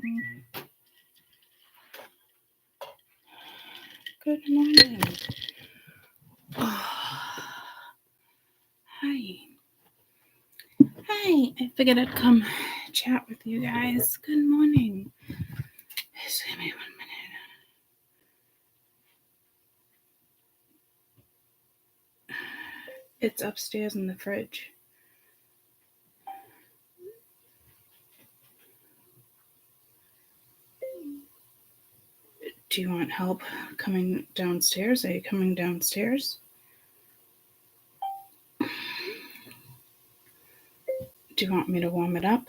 Good morning. Oh, hi. Hi. I figured I'd come chat with you guys. Good morning. Just give me 1 minute. It's upstairs in the fridge. Do you want help coming downstairs? Are you coming downstairs? Do you want me to warm it up?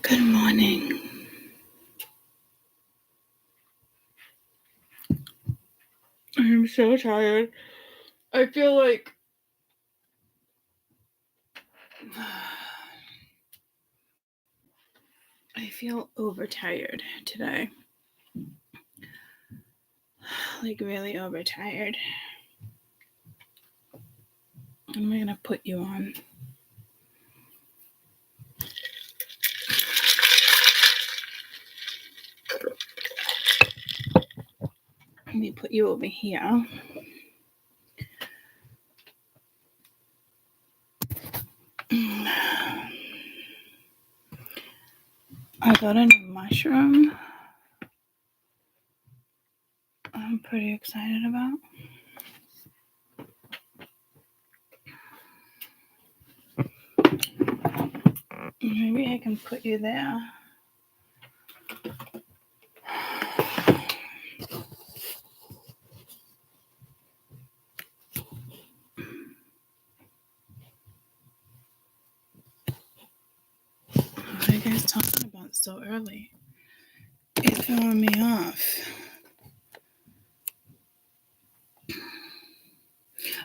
Good morning. I'm so tired. I feel like I feel overtired today. Like really overtired. I'm gonna put you on. Let me put you over here. I got a new mushroom I'm pretty excited about. Maybe I can put you there. What are you guys talking about so early? It's throwing me off.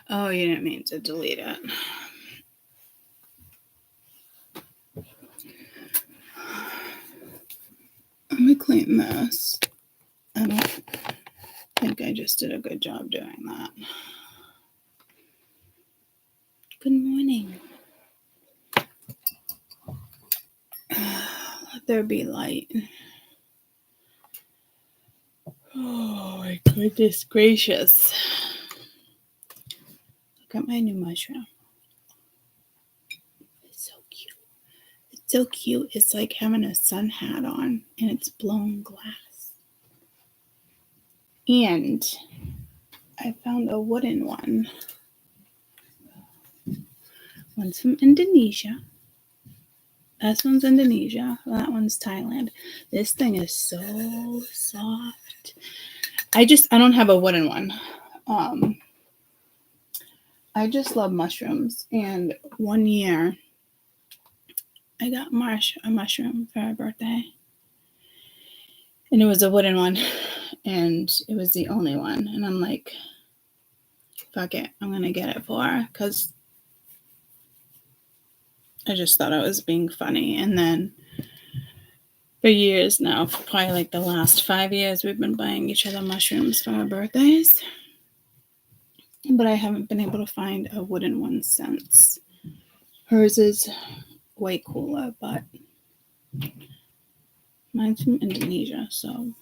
Oh, you didn't mean to delete it. Let me clean this. I don't think I just did a good job doing that. Good morning. Let there be light. Oh my goodness gracious. Look at my new mushroom. It's so cute. It's so cute. It's like having a sun hat on and it's blown glass. And I found a wooden one. One's from Indonesia. This one's Indonesia. That one's Thailand. This thing is so soft. I don't have a wooden one. I just love mushrooms. And one year, I got a mushroom for my birthday. And it was a wooden one. And it was the only one. And I'm like, fuck it. I'm going to get it for her. Because I just thought I was being funny. And then for years now, for probably like the last 5 years, we've been buying each other mushrooms for our birthdays. But I haven't been able to find a wooden one since. Hers is way cooler, but mine's from Indonesia, so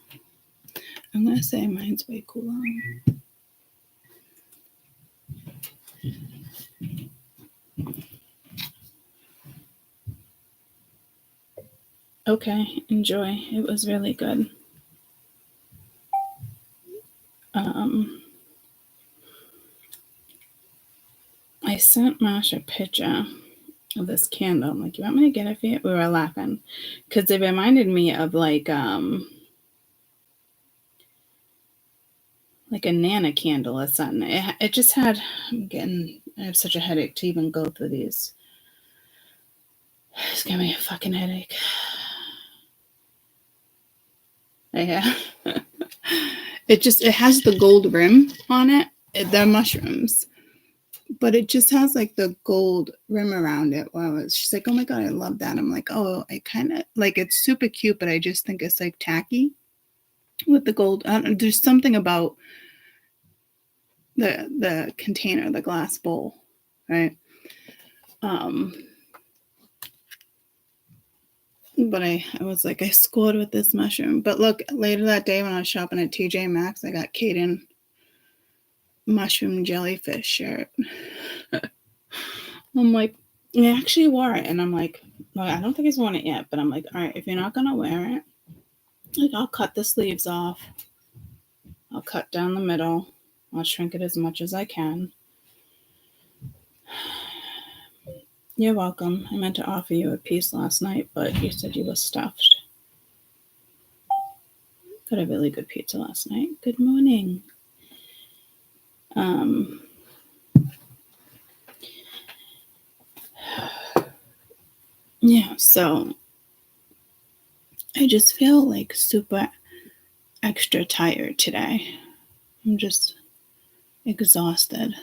I'm going to say mine's way cooler. Okay, enjoy. It was really good. I sent Mash a picture of this candle. I'm like, you want me to get it for you? We were laughing because it reminded me of like a Nana candle or something. It just had, I have such a headache to even go through these. It's giving me a fucking headache. I have. It has the gold rim on it. They're mushrooms. But it just has like the gold rim around it. Wow. She's like, oh my God, I love that. I'm like, oh, I kind of like it's super cute, but I just think it's like tacky with the gold. There's something about the container, the glass bowl, right? But I was like, I scored with this mushroom. But look, later that day when I was shopping at TJ Maxx, I got Kaden mushroom jellyfish shirt. I'm like, I actually wore it. And I'm like, well, I don't think he's worn it yet. But I'm like, all right, if you're not going to wear it, like I'll cut the sleeves off. I'll cut down the middle. I'll shrink it as much as I can. You're welcome. I meant to offer you a piece last night, but you said you were stuffed. Got a really good pizza last night. Good morning. Yeah, so I just feel like super extra tired today. I'm just exhausted.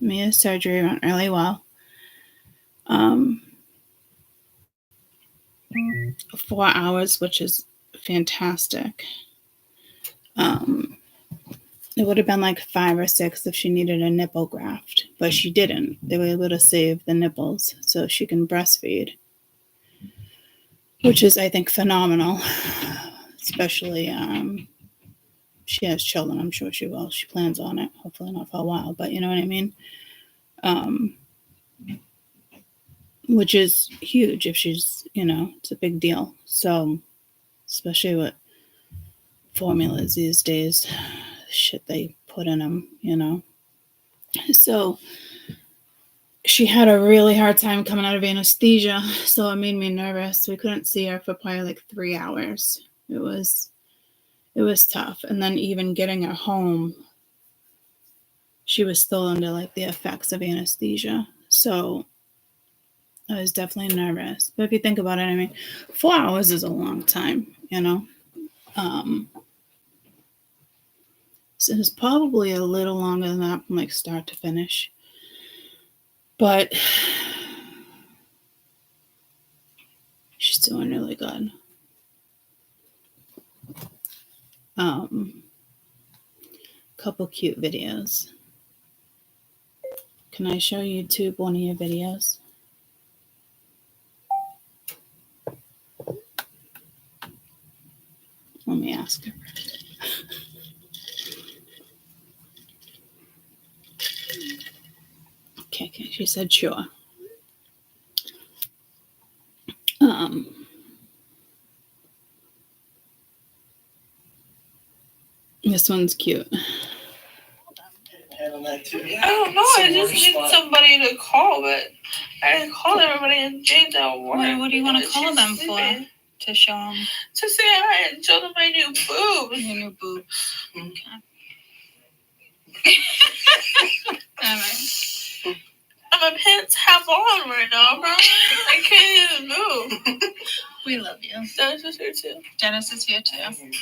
Mia's surgery went really well. 4 hours, which is fantastic. It would have been like 5 or 6 if she needed a nipple graft, but she didn't. They were able to save the nipples so she can breastfeed, which is, I think, phenomenal. Especially, she has children. I'm sure she will. She plans on it. Hopefully not for a while, but you know what I mean? Which is huge if she's, it's a big deal. So, especially with formulas these days, shit they put in them, So, she had a really hard time coming out of anesthesia, so it made me nervous. We couldn't see her for probably like 3 hours. It was tough. And then even getting her home, she was still under like the effects of anesthesia. So I was definitely nervous. But if you think about it, 4 hours is a long time, So it was probably a little longer than that from like start to finish. But she's doing really good. Couple cute videos. Can I show YouTube one of your videos? Let me ask her. Okay, she said sure. This one's cute. I don't know. I just need somebody to call, but I called everybody and James don't work. What do you want to call them for? To show them? To say hi and show them my new boobs. Your new boobs. Okay. All right. And my pants half on right now, bro. I can't even move. We love you. Dennis is here too. Dennis is here too.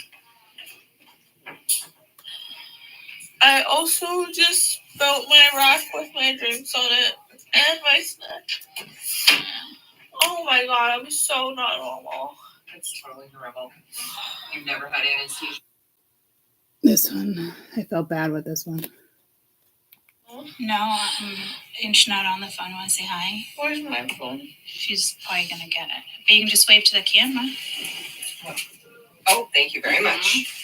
I also just felt my rock with my drinks on it and my snack. Oh my God, I'm so not normal. That's totally horrible. You've never had anesthesia. This one, I felt bad with this one. No, Inch not on the phone. Want to say hi? Where's my phone? She's probably gonna get it. But you can just wave to the camera. Oh, thank you very much.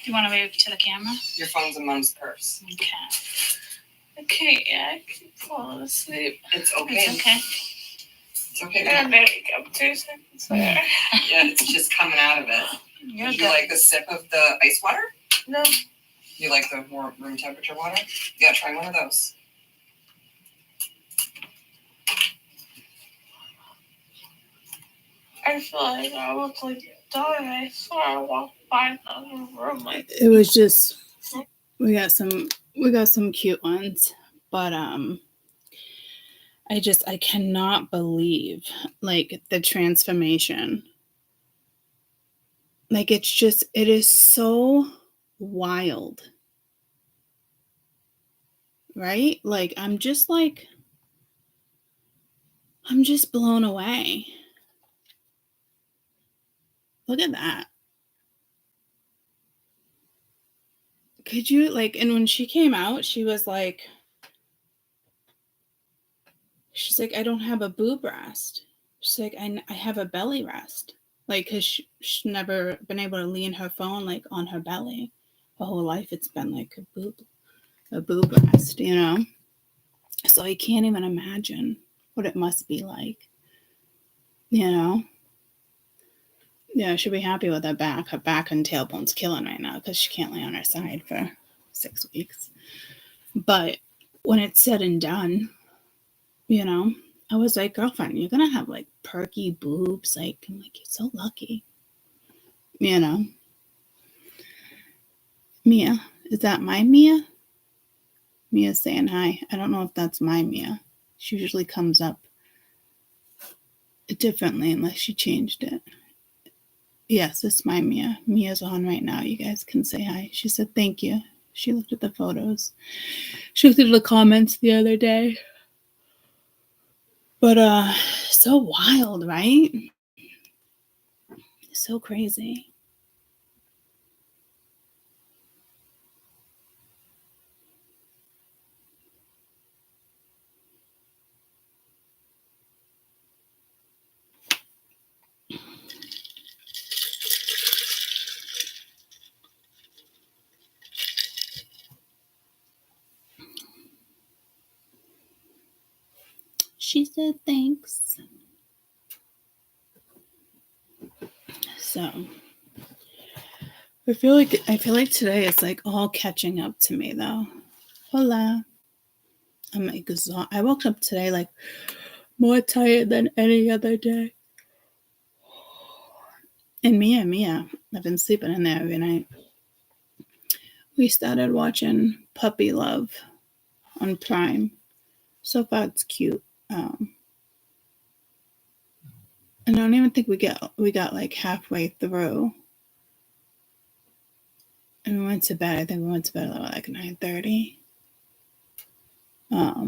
You want to wave to the camera? Your phone's in Mom's purse. Okay. I keep falling asleep. It's okay. It's okay. It's okay. And there we go. 2 seconds there. Yeah, it's just coming out of it. You're Would good. you like a sip of the ice water? No. You like the more room temperature water? Yeah, try one of those. I feel like I look like dying. I swear I walked by another room like It was just we got some cute ones, but I cannot believe like the transformation Like, it is so wild. Right? Like, I'm just blown away. Look at that. Could you, like, and when she came out, she was like, she's like, I don't have a boob rest. She's like, I have a belly rest. Like, because she's never been able to lean her phone, like, on her belly. Her whole life, it's been, like, a boob rest, you know? So I can't even imagine what it must be like, you know? Yeah, she'll be happy with her back. Her back and tailbone's killing right now because she can't lay on her side for 6 weeks. But when it's said and done, you know, I was like, girlfriend, you're going to have like perky boobs. Like, I'm like, you're so lucky. You know? Mia. Is that my Mia? Mia's saying hi. I don't know if that's my Mia. She usually comes up differently unless she changed it. Yes, it's my Mia. Mia's on right now. You guys can say hi. She said thank you. She looked at the photos. She looked at the comments the other day. But so wild, right? So crazy. She said thanks. So I feel like today is like all catching up to me though. Hola. I'm exhausted. I woke up today like more tired than any other day. And Mia, I've been sleeping in there every night. We started watching Puppy Love on Prime. So far it's cute. And I don't even think we got like halfway through. And we went to bed. I think we went to bed at like 9:30. I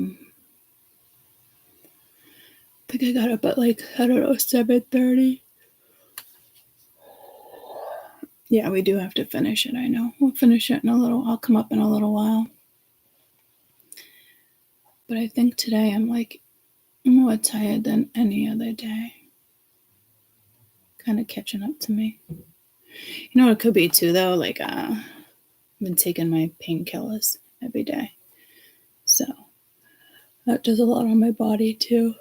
think I got up at like, I don't know, 7:30. Yeah, we do have to finish it, I know. We'll finish it in a little, I'll come up in a little while. But I think today I'm like more tired than any other day. Kind of catching up to me. You know what it could be too though? Like I've been taking my painkillers every day. So that does a lot on my body too.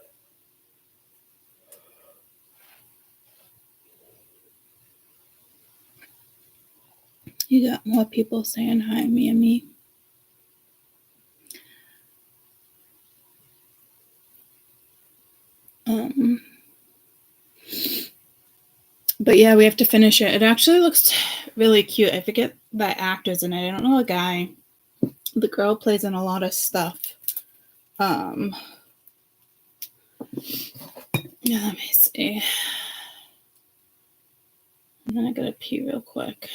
You got more people saying hi, me. But yeah, we have to finish it. It actually looks really cute. I forget the actors in it. I don't know the guy. The girl plays in a lot of stuff. Yeah, let me see. And then I gotta pee real quick.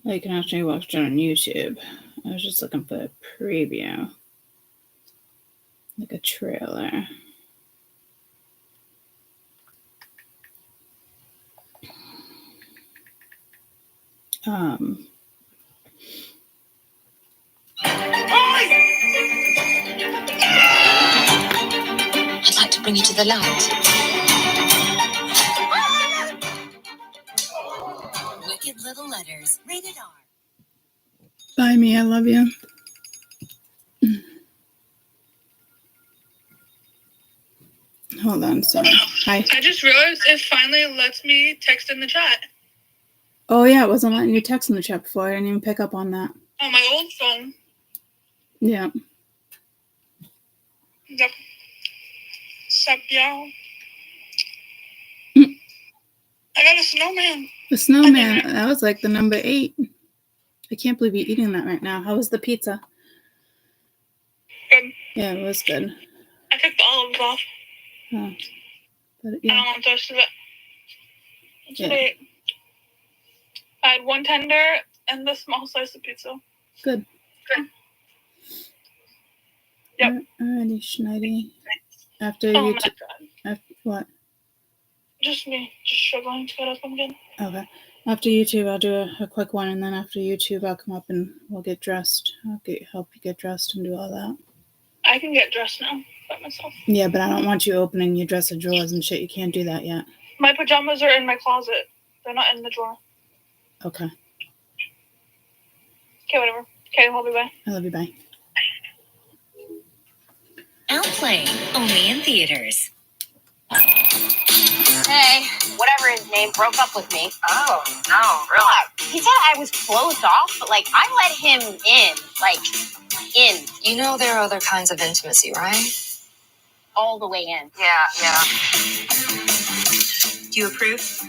You can actually watch it on YouTube. I was just looking for a preview. Like a trailer. I'd like to bring you to the light. Wicked Little Letters, rated R. Bye, me. I love you. Hold on, sorry. Hi. I just realized it finally lets me text in the chat. Oh, yeah, it wasn't letting you text in the chat before. I didn't even pick up on that. On my old phone. Yeah. Yep. Sup, y'all? I got a snowman. The snowman, that was like the number 8. I can't believe you're eating that right now. How was the pizza? good. Yeah, it was good. I took the olives off. Oh, but I don't yeah, want the rest of it. It's Yeah. great. I had one tender and the small slice of pizza. good. Yep. Alrighty, Schneidi. After Oh you, my god. after what? Just me. Just struggling to get up again. Okay. After YouTube, I'll do a quick one, and then after YouTube, I'll come up and we'll get dressed. I'll help you get dressed and do all that. I can get dressed now by myself. Yeah, but I don't want you opening your dresser drawers and shit. You can't do that yet. My pajamas are in my closet. They're not in the drawer. Okay. Okay, whatever. Okay, I'll be back. I love you. Bye. Outplaying, only in theaters. Hey, whatever his name, broke up with me. Oh, no, really? He said I was closed off, but I let him in. In. You know there are other kinds of intimacy, right? All the way in. Yeah. Do you approve?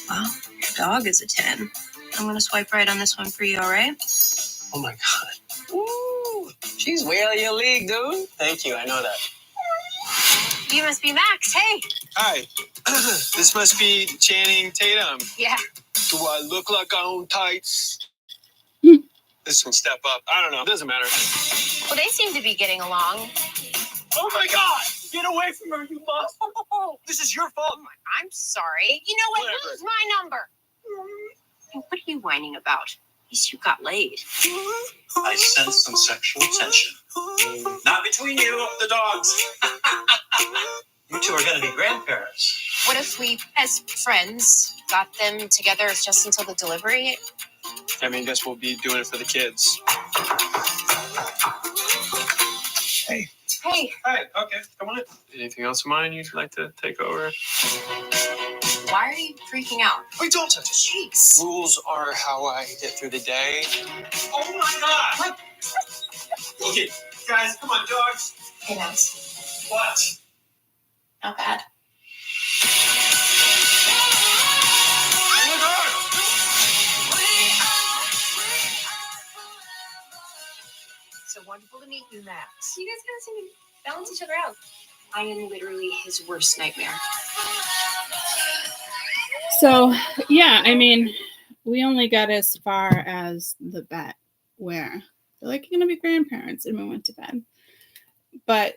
Well, your dog is a 10. I'm going to swipe right on this one for you, all right? Oh my god. Ooh, she's way out of your league, dude. Thank you, I know that. You must be Max. Hey. Hi. This must be Channing Tatum. Yeah. Do I look like I own tights? This one step up. I don't know. Doesn't matter. Well, they seem to be getting along. Oh my god! Get away from her, you bust! This is your fault. I'm sorry. You know what? Whatever. Lose my number. Hey, what are you whining about? At least you got laid. I sense some sexual tension. Not between you, the dogs. You two are going to be grandparents. What if we, as friends, got them together just until the delivery? I mean, guess we'll be doing it for the kids. Hey. Hey, Hi, okay, come on in. Anything else of mine you'd like to take over? why are you freaking out? We don't touch it. Jeez. Rules are how I get through the day. Oh my god! Okay, guys, come on, dogs. Hey, Max. What? Not bad. So wonderful to meet you, Max. You guys gotta seem to balance each other out. I am literally his worst nightmare. So, yeah, I mean, we only got as far as the bet where they're like, you're going to be grandparents, and we went to bed. But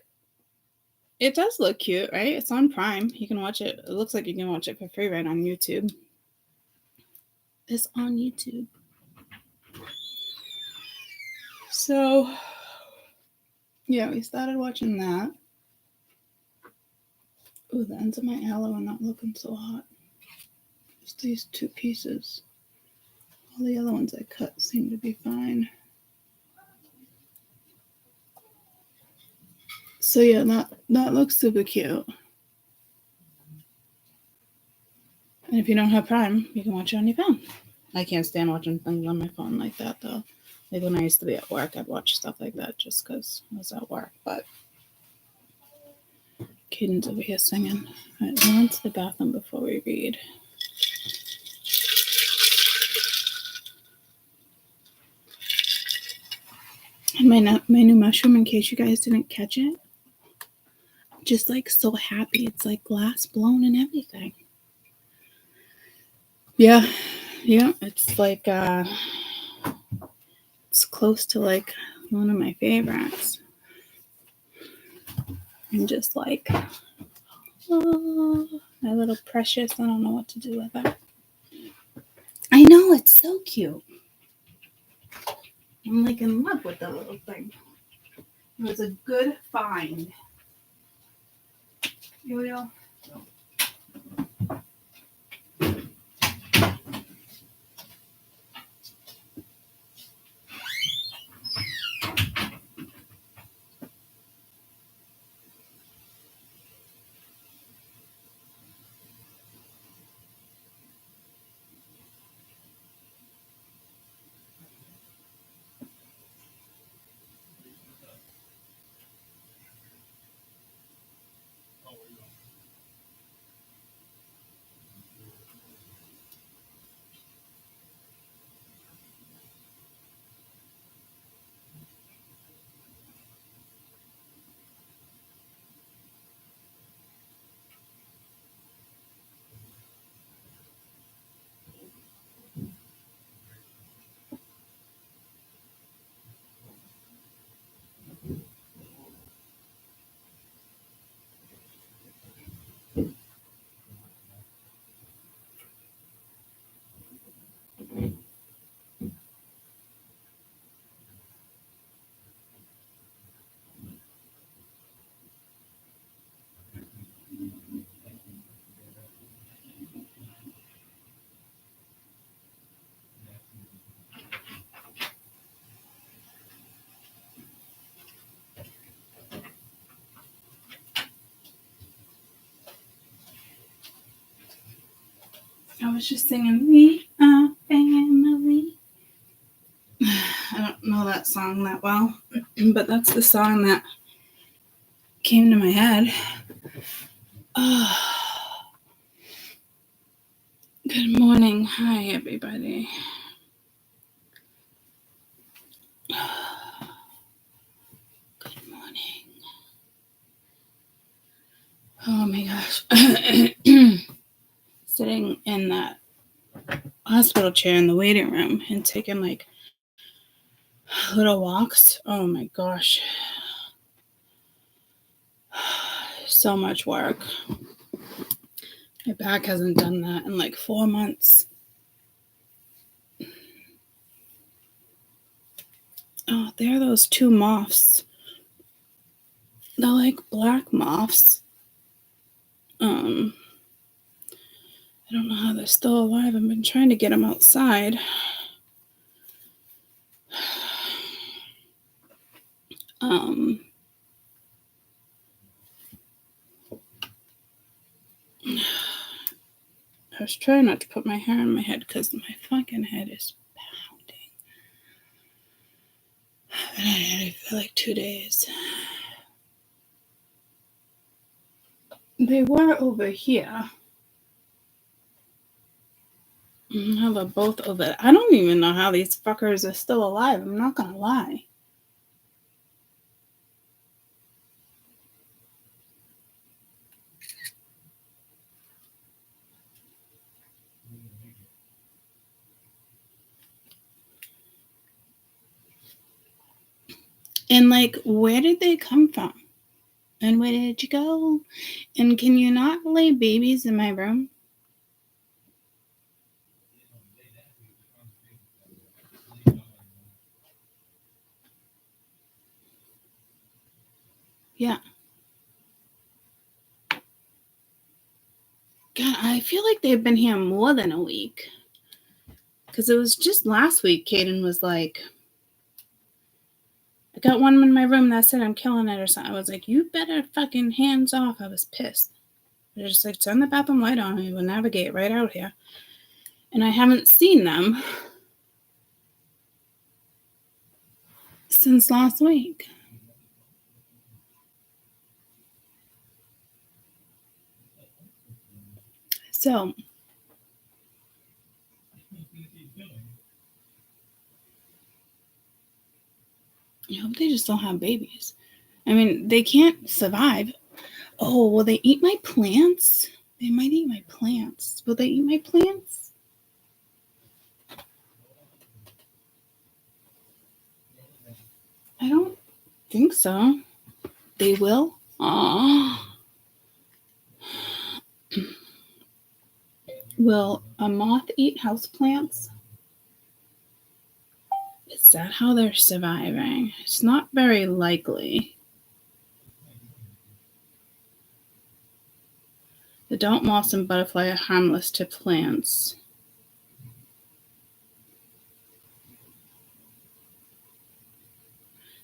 it does look cute, right? It's on Prime. You can watch it. It looks like you can watch it for free right on YouTube. It's on YouTube. So, yeah, we started watching that. Ooh, the ends of my aloe are not looking so hot. Just these two pieces. All the other ones I cut seem to be fine. So yeah, that looks super cute. And if you don't have Prime, you can watch it on your phone. I can't stand watching things on my phone like that, though. Like when I used to be at work, I'd watch stuff like that just because I was at work. But Caden's over here singing. All right, we went to the bathroom before we read. And my new mushroom, in case you guys didn't catch it, just like so happy. It's like glass blown and everything. Yeah, it's like it's close to like one of my favorites. And just like, oh, my little precious. I don't know what to do with her. I know, it's so cute. I'm like in love with the little thing. It was a good find. Yo. I was just singing, "We Are Family." I don't know that song that well, but that's the song that came to my head. Good morning. Hi, everybody. Good morning. Oh my gosh. Sitting in that hospital chair in the waiting room and taking like little walks. Oh my gosh. So much work. My back hasn't done that in like 4 months. Oh, there are those two moths. They're like black moths. I don't know how they're still alive. I've been trying to get them outside. I was trying not to put my hair on my head because my fucking head is pounding. And I had it for like 2 days. They were over here. Now they're both over there. I don't even know how these fuckers are still alive. I'm not gonna lie. And like, where did they come from? And where did you go? And can you not lay babies in my room? Yeah. God, I feel like they've been here more than a week. Because it was just last week, Caden was like, I got one in my room, that's it, I'm killing it or something. I was like, you better fucking hands off. I was pissed. I was just like, turn the bathroom light on and we will navigate right out here. And I haven't seen them since last week. So, I hope they just don't have babies. I mean, they can't survive. Oh, will they eat my plants? They might eat my plants. Will they eat my plants? I don't think so. They will? Aww. Will a moth eat houseplants? Is that how they're surviving? It's not very likely. Adult moths and butterfly are harmless to plants.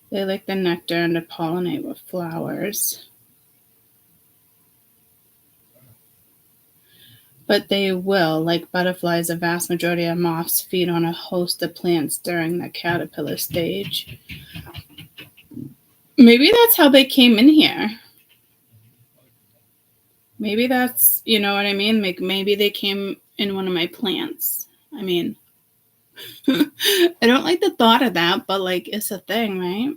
They like the nectar and to pollinate with flowers. But they will, like butterflies, a vast majority of moths feed on a host of plants during the caterpillar stage. Maybe that's how they came in here. Maybe that's, you know what I mean? Like maybe they came in one of my plants. I mean, I don't like the thought of that, but like it's a thing, right?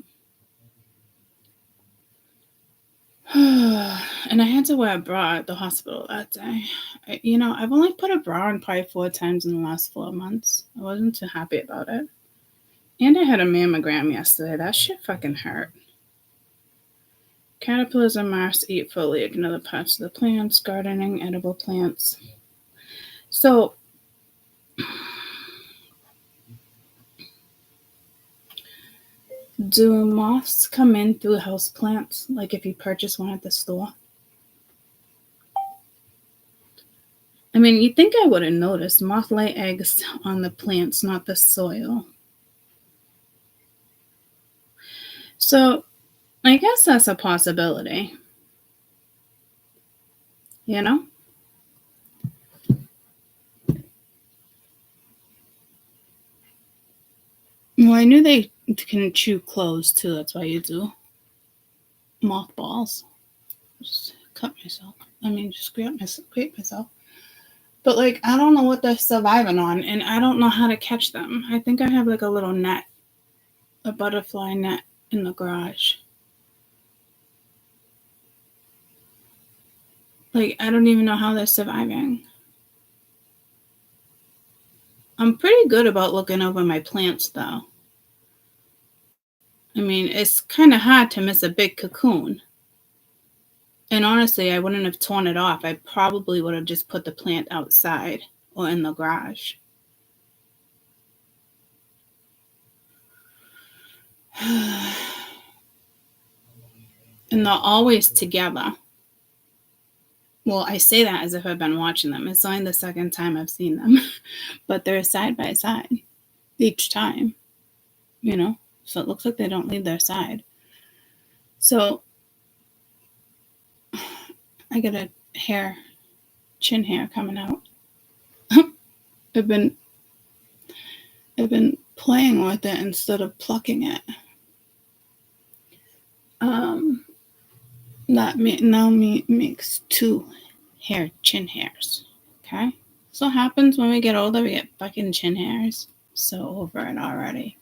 And I had to wear a bra at the hospital that day. I've only put a bra on probably 4 times in the last 4 months. I wasn't too happy about it. And I had a mammogram yesterday. That shit fucking hurt. Caterpillars and moths eat foliage and other parts of the plants, gardening, edible plants. So, do moths come in through houseplants, like if you purchase one at the store? I mean, you'd think I would have noticed. Moths lay eggs on the plants, not the soil. So, I guess that's a possibility. You know? Well, I knew they can chew clothes too. That's why you do mothballs. Just cut myself. Just scrape myself. But like, I don't know what they're surviving on, and I don't know how to catch them. I think I have like a little net, a butterfly net in the garage. Like, I don't even know how they're surviving. I'm pretty good about looking over my plants, though. It's kind of hard to miss a big cocoon. And honestly, I wouldn't have torn it off. I probably would have just put the plant outside or in the garage. And they're always together. Well, I say that as if I've been watching them. It's only the second time I've seen them. But they're side by side each time. So it looks like they don't leave their side. So I got a chin hair coming out. I've been playing with it instead of plucking it. That now makes 2 chin hairs. Okay? So what happens when we get older, we get fucking chin hairs. So over it already.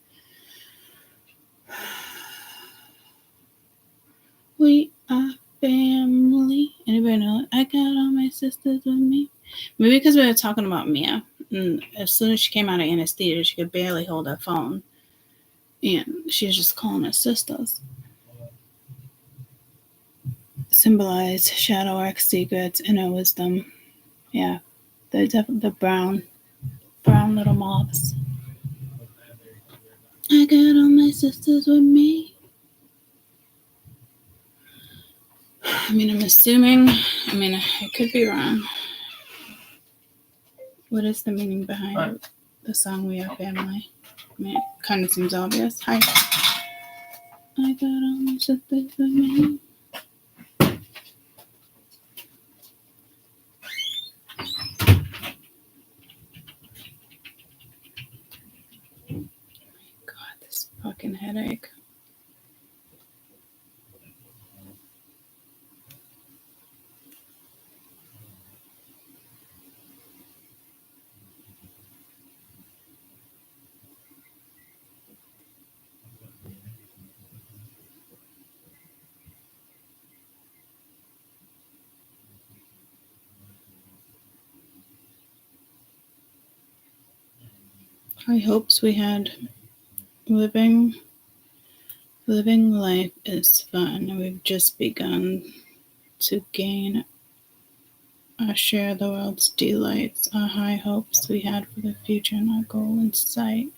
We are family. Anybody know it? I got all my sisters with me. Maybe because we were talking about Mia. And as soon as she came out of anesthesia, she could barely hold her phone. And she was just calling her sisters. Symbolize shadow work, secrets, inner wisdom. Yeah. They're definitely the brown little moths. I got all my sisters with me. I'm assuming, I could be wrong. What is the meaning behind the song We Are Family? It kind of seems obvious. Hi. I got all my sisters with me. God, this fucking headache. High hopes we had. Living life is fun. We've just begun to gain our share of the world's delights, our high hopes we had for the future and our goal in sight.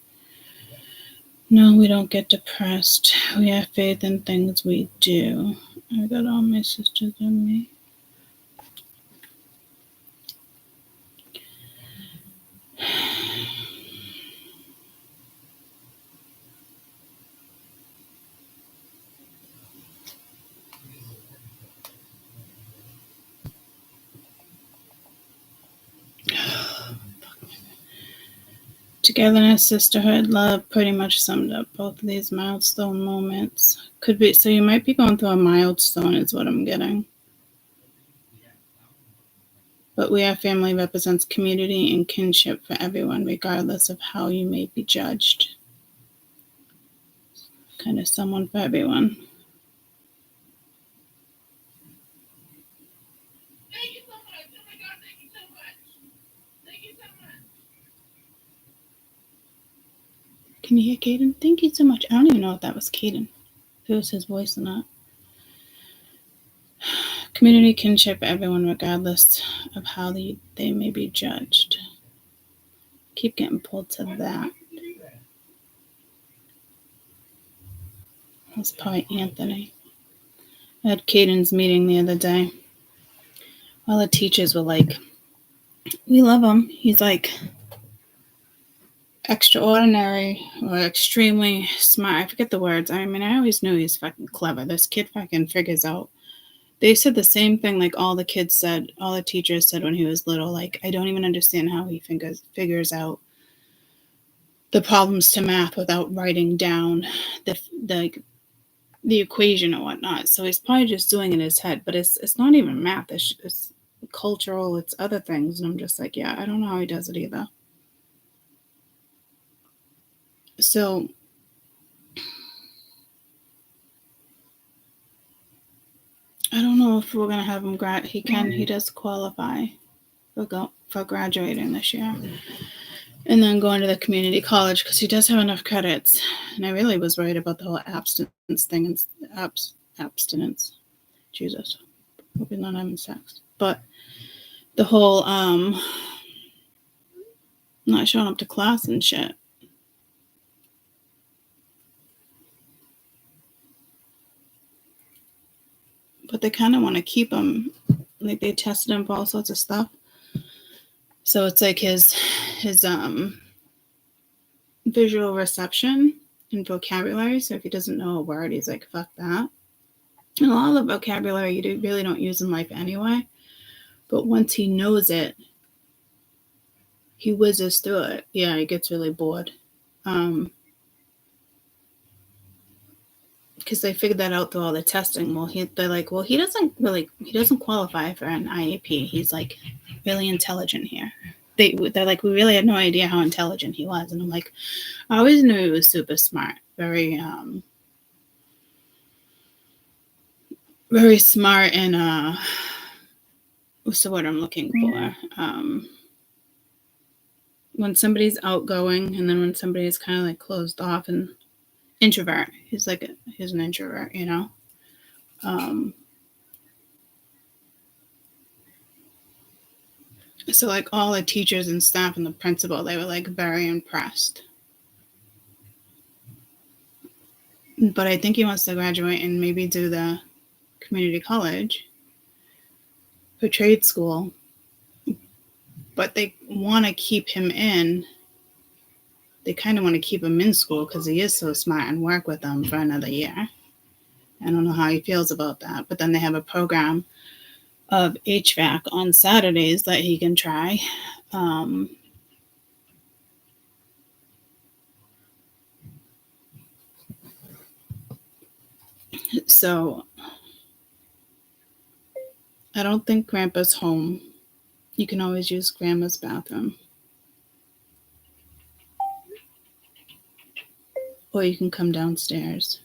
No, we don't get depressed. We have faith in things we do. I got all my sisters and me. Togetherness, sisterhood, love pretty much summed up both of these milestone moments. Could be, so you might be going through a milestone is what I'm getting. But We Are Family represents community and kinship for everyone, regardless of how you may be judged. Kind of someone for everyone. Thank you so much. Oh my God, thank you so much. Thank you so much. Can you hear Caden? Thank you so much. I don't even know if that was Caden. If it was his voice or not. Community kinship, everyone, regardless of how they may be judged. Keep getting pulled to that. That's probably Anthony. I had Caden's meeting the other day. All the teachers were like, we love him. He's like extraordinary or extremely smart. I forget the words. I always knew he's fucking clever. This kid fucking figures out. They said the same thing like all the kids said, all the teachers said when he was little, like, I don't even understand how he figures out the problems to math without writing down the equation or whatnot. So he's probably just doing it in his head, but it's not even math. It's cultural. It's other things. And I'm just like, yeah, I don't know how he does it either. So I don't know if we're gonna have him he does qualify for graduating this year. And then going to the community college because he does have enough credits. And I really was worried about the whole abstinence thing and abstinence. Jesus. Hope he's not having sex. But the whole not showing up to class and shit. But they kind of want to keep him. Like they tested him for all sorts of stuff. So it's like his visual reception and vocabulary. So if he doesn't know a word, he's like, fuck that. And a lot of the vocabulary you really don't use in life anyway. But once he knows it, he whizzes through it. Yeah, he gets really bored. Because they figured that out through all the testing. Well, they're like, well, he doesn't qualify for an IEP. He's like really intelligent here. They're like, we really had no idea how intelligent he was. And I'm like, I always knew he was super smart, very very smart, and what's the word I'm looking for? When somebody's outgoing, and then when somebody's kind of like closed off and introvert, he's an introvert, you know. So like all the teachers and staff and the principal, they were like very impressed. But I think he wants to graduate and maybe do the community college for trade school. But they want to keep him in. They kind of want to keep him in school because he is so smart and work with them for another year. I don't know how he feels about that. But then they have a program of HVAC on Saturdays that he can try. So I don't think Grandpa's home. You can always use Grandma's bathroom. Or you can come downstairs.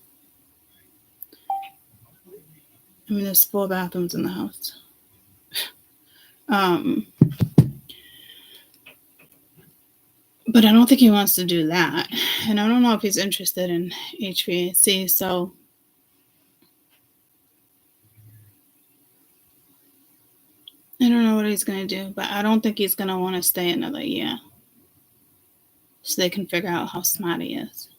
I mean, there's 4 bathrooms in the house. But I don't think he wants to do that. And I don't know if he's interested in HVAC, so I don't know what he's going to do, but I don't think he's going to want to stay another year so they can figure out how smart he is.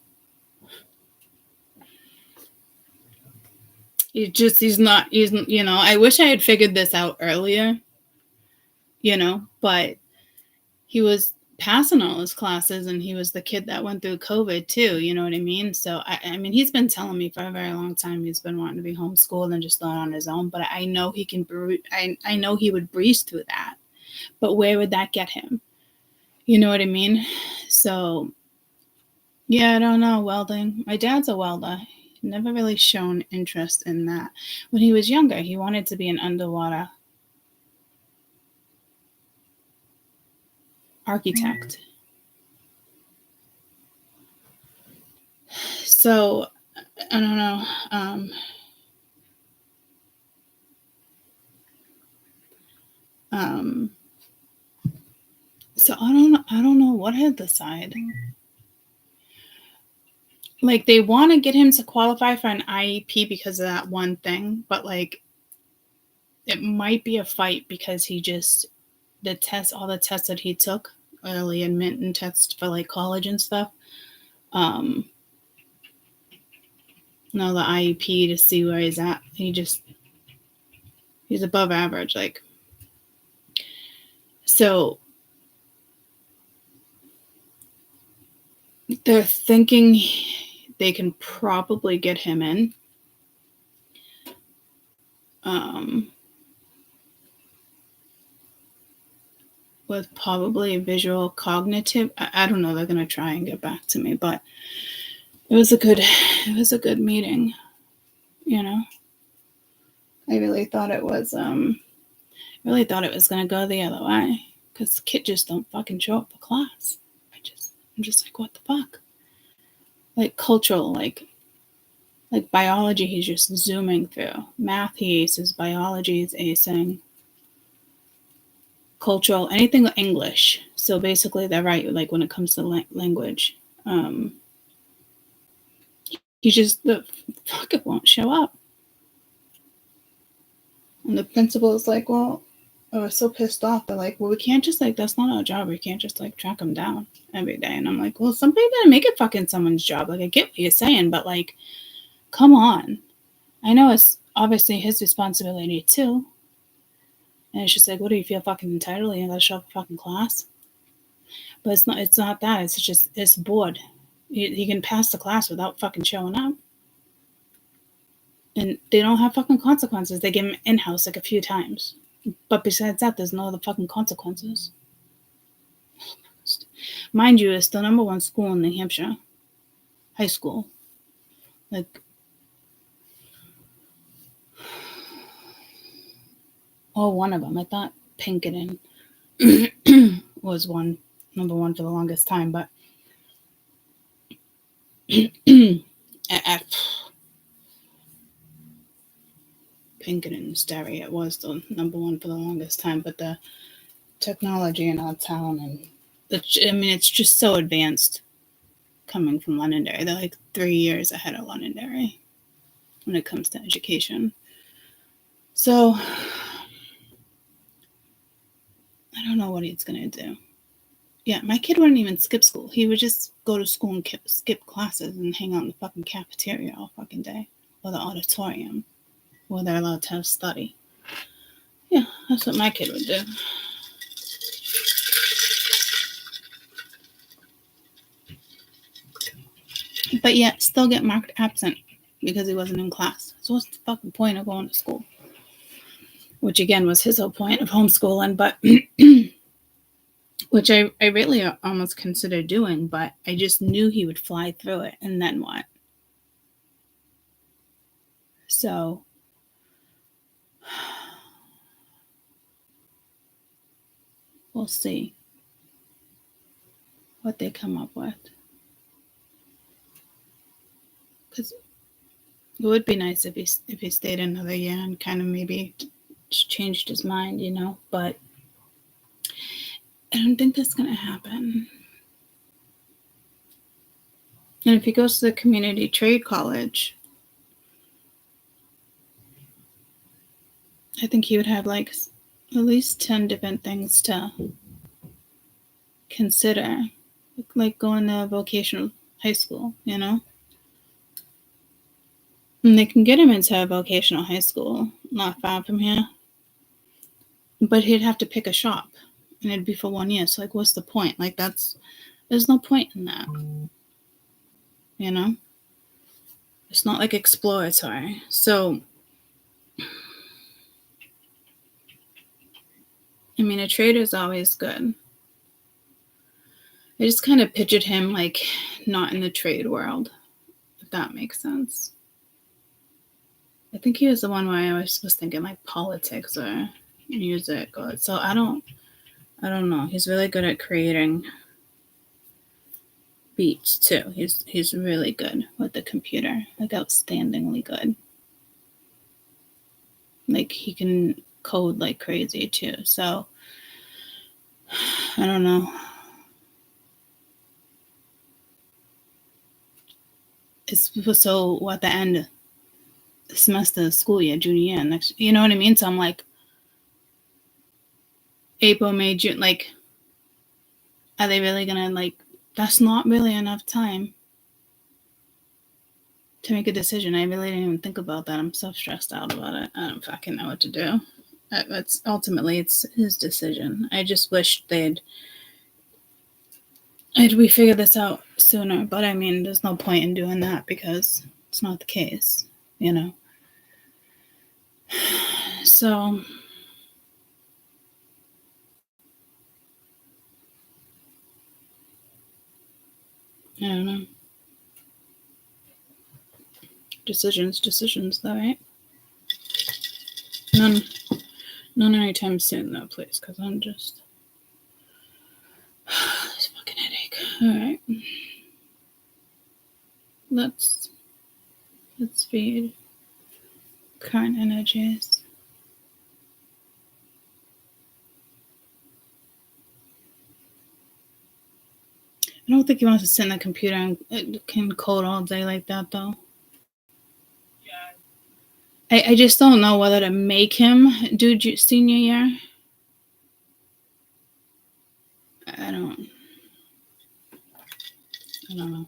He's not, you know, I wish I had figured this out earlier, you know, but he was passing all his classes and he was the kid that went through COVID too, you know what I mean? So, I mean, he's been telling me for a very long time he's been wanting to be homeschooled and just not on his own, but I know he can, I know he would breeze through that, but where would that get him? You know what I mean? So, yeah, I don't know, welding. My dad's a welder. Never really shown interest in that. When he was younger, he wanted to be an underwater architect. So I don't know. So I don't know what I'd decide. Like, they want to get him to qualify for an IEP because of that one thing, but like it might be a fight because he just all the tests that he took, early admit tests for like college and stuff. No, the IEP to see where he's at. He's above average, like. So they're thinking they can probably get him in. with probably visual cognitive. I don't know. They're gonna try and get back to me, but it was a good meeting. You know, I really thought it was gonna go the other way because the kid just don't fucking show up for class. I'm just like, what the fuck? Like cultural, like biology, he's just zooming through. Math, he aces. Biology is acing. Cultural, anything English. So basically, they're right. Like when it comes to language, he just the fuck it won't show up. And the principal is like, well, I was so pissed off. They're like, well, we can't just like, that's not our job. We can't just like track him down every day. And I'm like, well, somebody gotta make it fucking someone's job. Like, I get what you're saying, but like, come on. I know it's obviously his responsibility too. And it's just like, what do you feel fucking entitled? You gotta show up for fucking class. But it's not that. It's just, it's bored. He can pass the class without fucking showing up. And they don't have fucking consequences. They give him in-house like a few times. But besides that, there's no other fucking consequences. Mind you, it's the number one school in New Hampshire. High school. Like, oh, one of them. I thought Pinkerton was number one for the longest time, but Pinkerton's Dairy, it was the number one for the longest time, but the technology in our town and it's just so advanced coming from Londonderry. They're like 3 years ahead of Londonderry when it comes to education. So I don't know what he's gonna do. Yeah, my kid wouldn't even skip school. He would just go to school and skip classes and hang out in the fucking cafeteria all fucking day or the auditorium where they're allowed to have study. Yeah, that's what my kid would do. But yet, still get marked absent because he wasn't in class. So what's the fucking point of going to school? Which again was his whole point of homeschooling, but which I really almost considered doing, but I just knew he would fly through it, and then what? So we'll see what they come up with. Because it would be nice if he stayed another year and kind of maybe changed his mind, you know, but I don't think that's going to happen. And if he goes to the community trade college, I think he would have like at least 10 different things to consider, like going to vocational high school, you know? And they can get him into a vocational high school, not far from here. But he'd have to pick a shop, and it'd be for 1 year. So, like, what's the point? Like, there's no point in that. You know? It's not like exploratory. So, I mean, a trader is always good. I just kind of pictured him, like, not in the trade world, if that makes sense. I think he was the one where I always was thinking, like, politics or music. So I don't know. He's really good at creating beats, too. He's really good with the computer, like, outstandingly good. Like, he can code like crazy, too. So, I don't know. So at the end of the semester, school year, junior year, next, you know what I mean? So I'm like, April, May, June, like, are they really gonna, like, that's not really enough time to make a decision. I really didn't even think about that. I'm so stressed out about it. I don't fucking know what to do. Ultimately, it's his decision. I just wish we figure this out sooner, but I mean, there's no point in doing that because it's not the case, you know? So, I don't know. Decisions though, right? None anytime soon though, please, because I'm just this fucking headache. Alright. Let's feed current energies. I don't think he wants to sit in the computer and it can code all day like that, though. Yeah. I just don't know whether to make him do senior year. I don't know.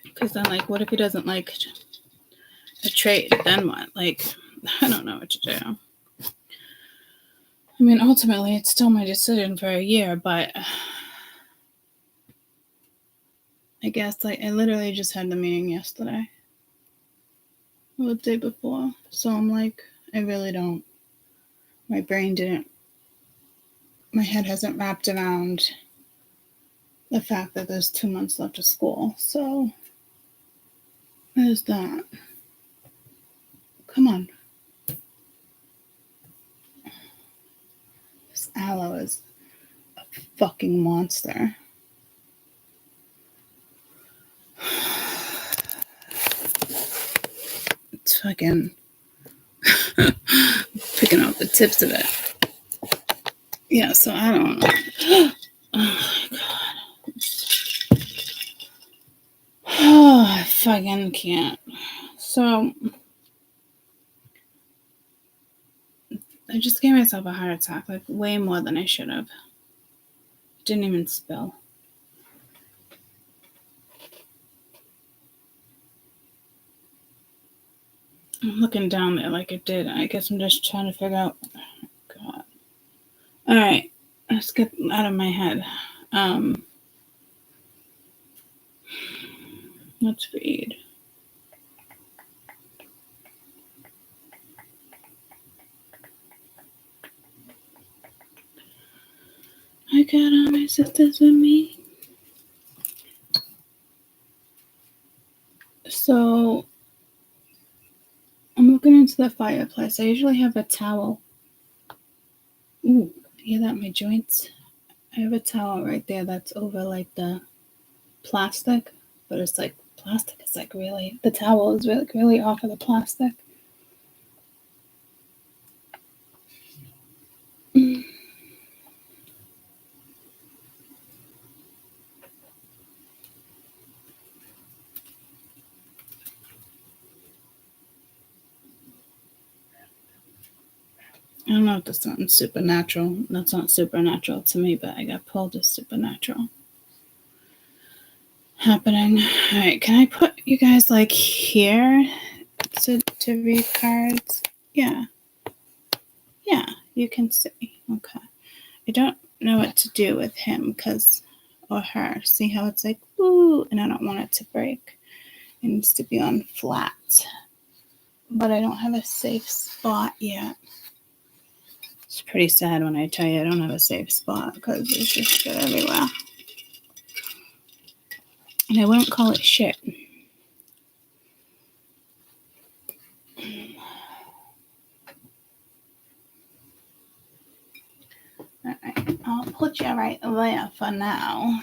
Because then, like, what if he doesn't like a trade? Then what? Like, I don't know what to do. I mean, ultimately, it's still my decision for a year, but I guess, like, I literally just had the meeting yesterday. Or the day before. So I'm like, I really don't. My head hasn't wrapped around the fact that there's 2 months left of school. So there's that. Come on. This aloe is a fucking monster. It's fucking picking out the tips of it. Yeah, so I don't know. Oh my god. Oh, I fucking can't. So I just gave myself a heart attack, like way more than I should have. Didn't even spill. I'm looking down there like it did. I guess I'm just trying to figure out. Oh, God. All right, let's get out of my head. Let's read. I got all my sisters with me. So I'm looking into the fireplace. I usually have a towel. Ooh, hear that? My joints. I have a towel right there that's over like the plastic, but it's like plastic is like really, the towel is really off of the plastic. I don't know if that's something supernatural. That's not supernatural to me, but I got pulled as supernatural happening. All right, can I put you guys like here to read cards? Yeah, you can see. Okay, I don't know what to do with him or her. See how it's like, ooh, and I don't want it to break. It needs to be on flat, but I don't have a safe spot yet. It's pretty sad when I tell you I don't have a safe spot because there's just shit everywhere. And I wouldn't call it shit. Alright, I'll put you right there for now.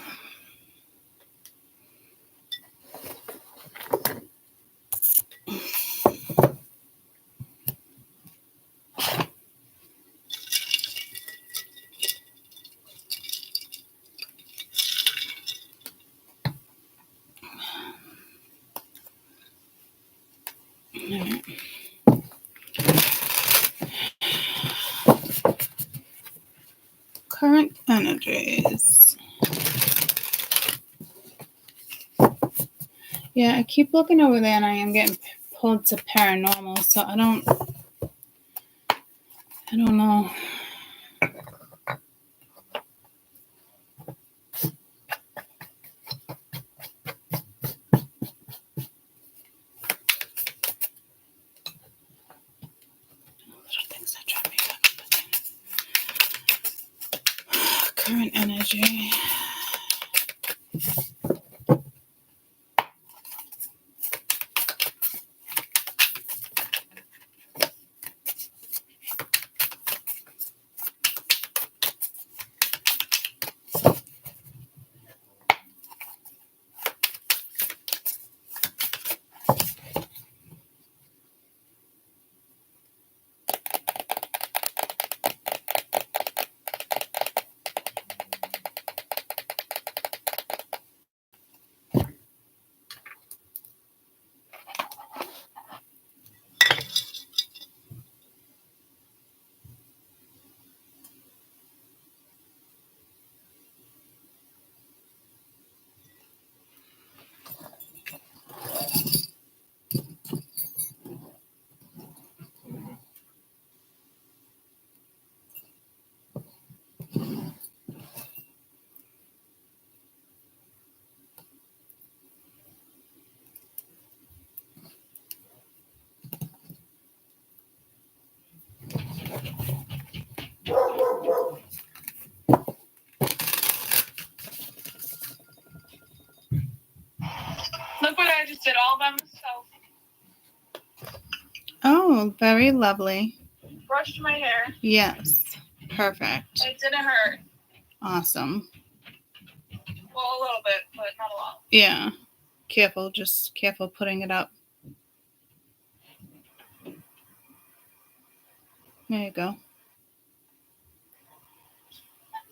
Current energies. Yeah, I keep looking over there and I am getting pulled to paranormal, so I don't know. Current energy. Look what I just did all by myself. Oh, very lovely. Brushed my hair. Yes. Perfect. It didn't hurt. Awesome. Well, a little bit, but not a lot. Yeah. Careful. Just careful putting it up. There you go. I'm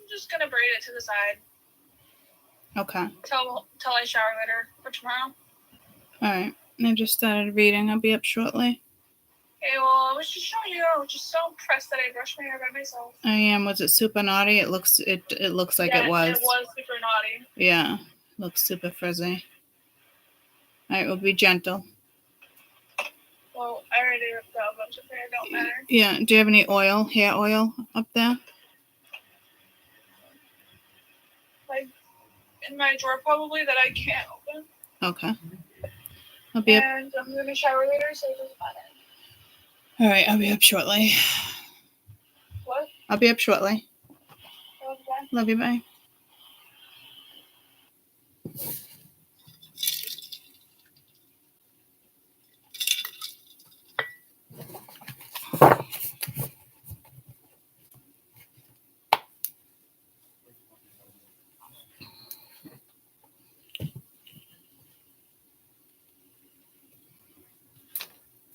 just gonna braid it to the side Okay. till I shower later for tomorrow. All right. I just started reading. I'll be up shortly. Okay, well, I was just showing you. I was just so impressed that I brushed my hair by myself. I am. Was it super naughty? It looks like Yeah, it was. It was super naughty. Yeah. Looks super frizzy. All right, we'll be gentle. Well, I already ripped out a bunch of hair. Don't matter. Yeah. Do you have any oil, hair oil up there? Like in my drawer, probably that I can't open. Okay. I'll be up. And I'm gonna shower later, so it doesn't matter. All right. I'll be up shortly. What? I'll be up shortly. Okay. Love you. Bye.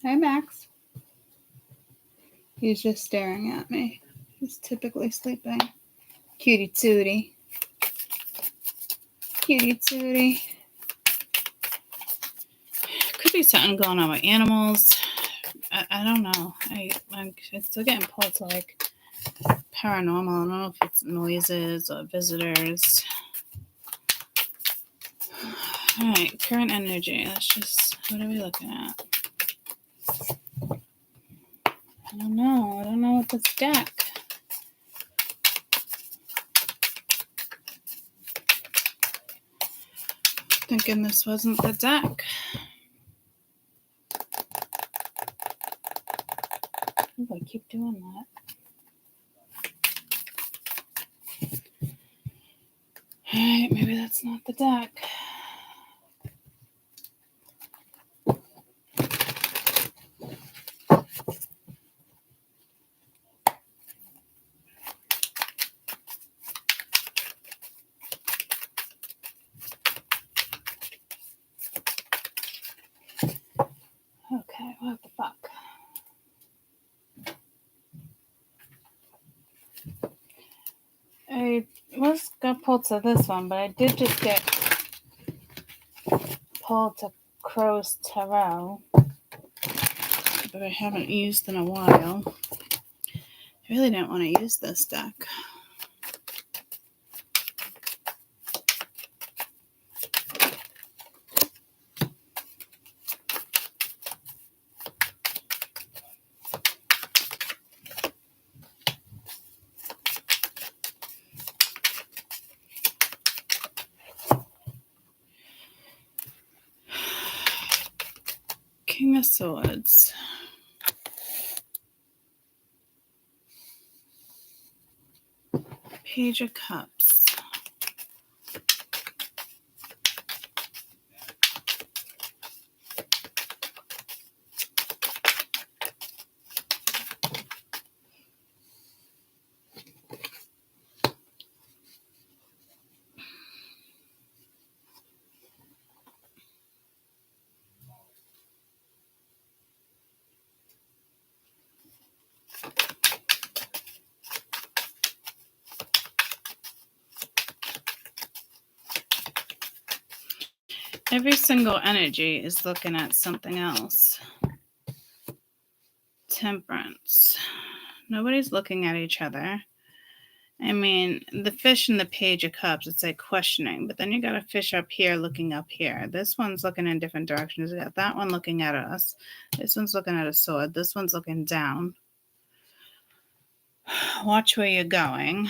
Hi, Max. He's just staring at me. He's typically sleeping. Cutie tootie. Cutie tootie. Could be something going on with animals. I don't know. I'm still getting pulled to like paranormal. I don't know if it's noises or visitors. All right, current energy. What are we looking at? I don't know what this deck. Thinking this wasn't the deck. Oh, I keep doing that. All right, maybe that's not the deck. Okay, what the fuck? I was gonna pull to this one, but I did just get pulled to Crow's Tarot, but I haven't used in a while. I really didn't want to use this deck. King of Swords. Page of Cups. Every single energy is looking at something else. Temperance. Nobody's looking at each other. I mean, the fish in the Page of Cups, it's like questioning, but then you got a fish up here looking up here. This one's looking in different directions. You got that one looking at us. This one's looking at a sword. This one's looking down. Watch where you're going.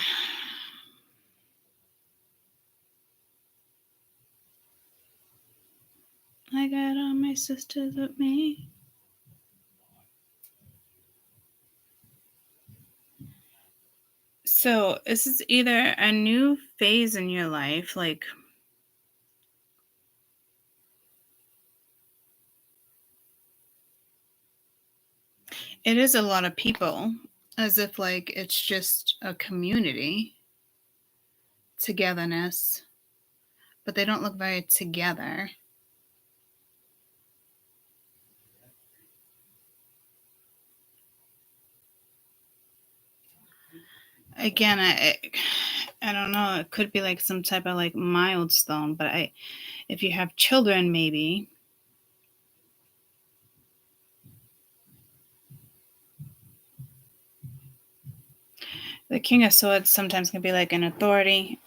I got all my sisters with me. So this is either a new phase in your life, like it is a lot of people, as if like it's just a community, togetherness, but they don't look very together. Again, I don't know. It could be like some type of like milestone, but if you have children, maybe. The King of Swords sometimes can be like an authority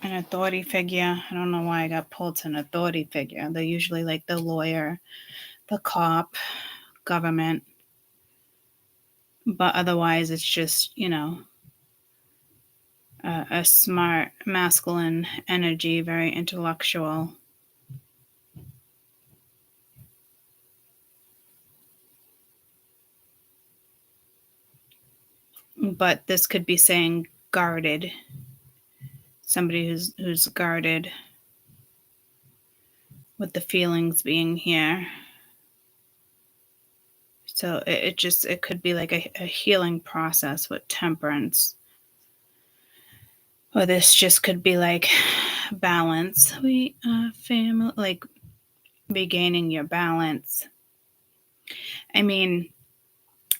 figure. I don't know why I got pulled to an authority figure. They're usually like the lawyer, the cop, government. But otherwise, it's just, you know, a smart, masculine energy, very intellectual. But this could be saying guarded. Somebody who's guarded with the feelings being here. So it could be like a healing process with temperance. Or this just could be like balance. We are family, like regaining your balance. I mean,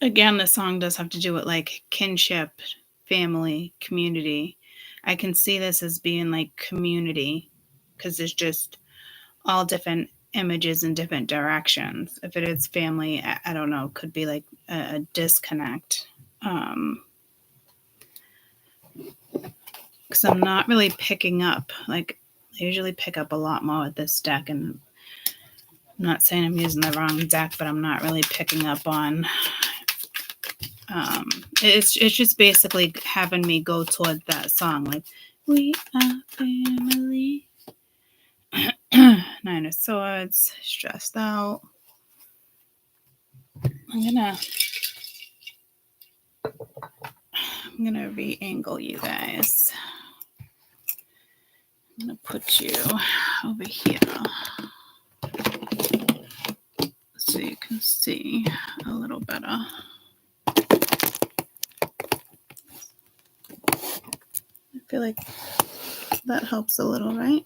again, the song does have to do with like kinship, family, community. I can see this as being like community because there's just all different images in different directions. If it is family, I don't know, could be like a disconnect. Because I'm not really picking up, like I usually pick up a lot more with this deck, and I'm not saying I'm using the wrong deck, but I'm not really picking up on it's just basically having me go toward that song, like we are family. Nine of Swords, stressed out. I'm gonna re-angle you guys. I'm gonna put you over here so you can see a little better. I feel like that helps a little, right?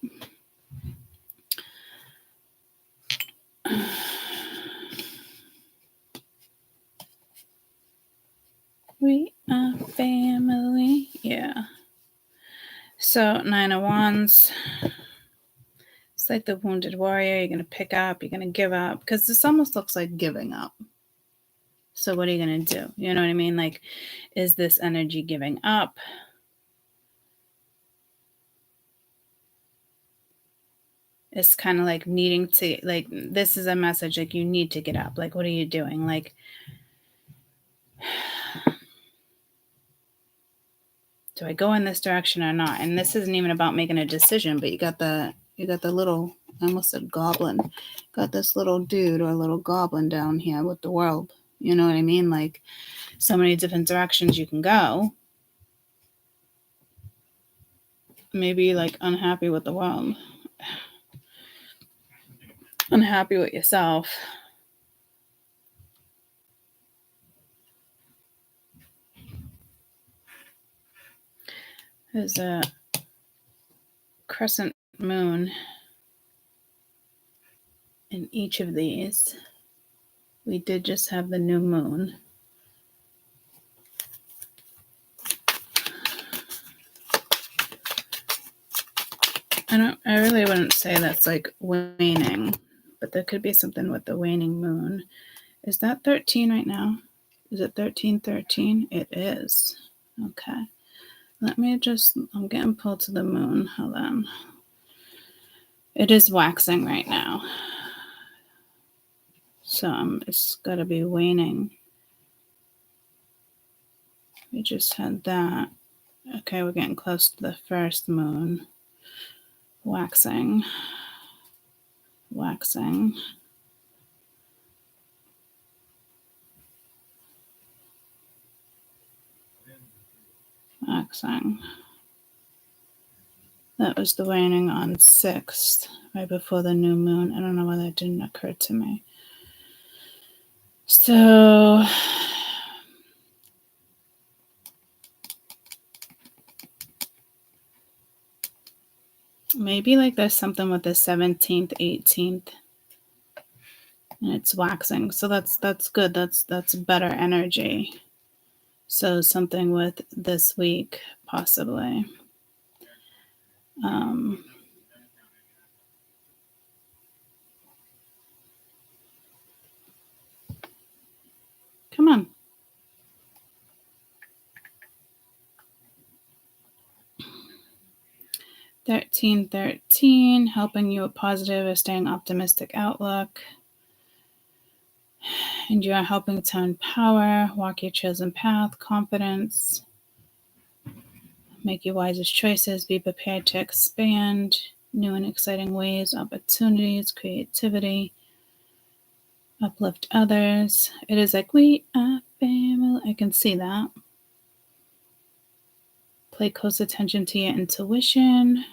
We are family. Yeah. So 9 of Wands. It's like the wounded warrior. You're going to pick up. You're going to give up. Because this almost looks like giving up. So what are you going to do? You know what I mean? Like, is this energy giving up? It's kind of like needing to, like, this is a message, like, you need to get up. Like, what are you doing? Like, do I go in this direction or not? And this isn't even about making a decision, but you got the little, I almost said goblin, got this little dude or little goblin down here with the world. You know what I mean? Like, so many different directions you can go. Maybe like unhappy with the world, unhappy with yourself. There's a crescent moon in each of these. We did just have the new moon. I really wouldn't say that's like waning. but there could be something with the waning moon. Is that 13 right now? Is it 1313? It is. Okay. Let me just, I'm getting pulled to the moon. Hold on. It is waxing right now. So it's got to be waning. We just had that. Okay, we're getting close to the first moon. Waxing. Waxing. Waxing. That was the waning on 6th, right before the new moon. I don't know why that didn't occur to me. So maybe like there's something with the 17th, 18th, and it's waxing. So that's good. That's better energy. So something with this week, possibly. Come on. $13.13, helping you with positive or staying optimistic outlook. And you are helping to empower, walk your chosen path, confidence, make your wisest choices, be prepared to expand, new and exciting ways, opportunities, creativity, uplift others. It is like, we are family. I can see that. Pay close attention to your intuition.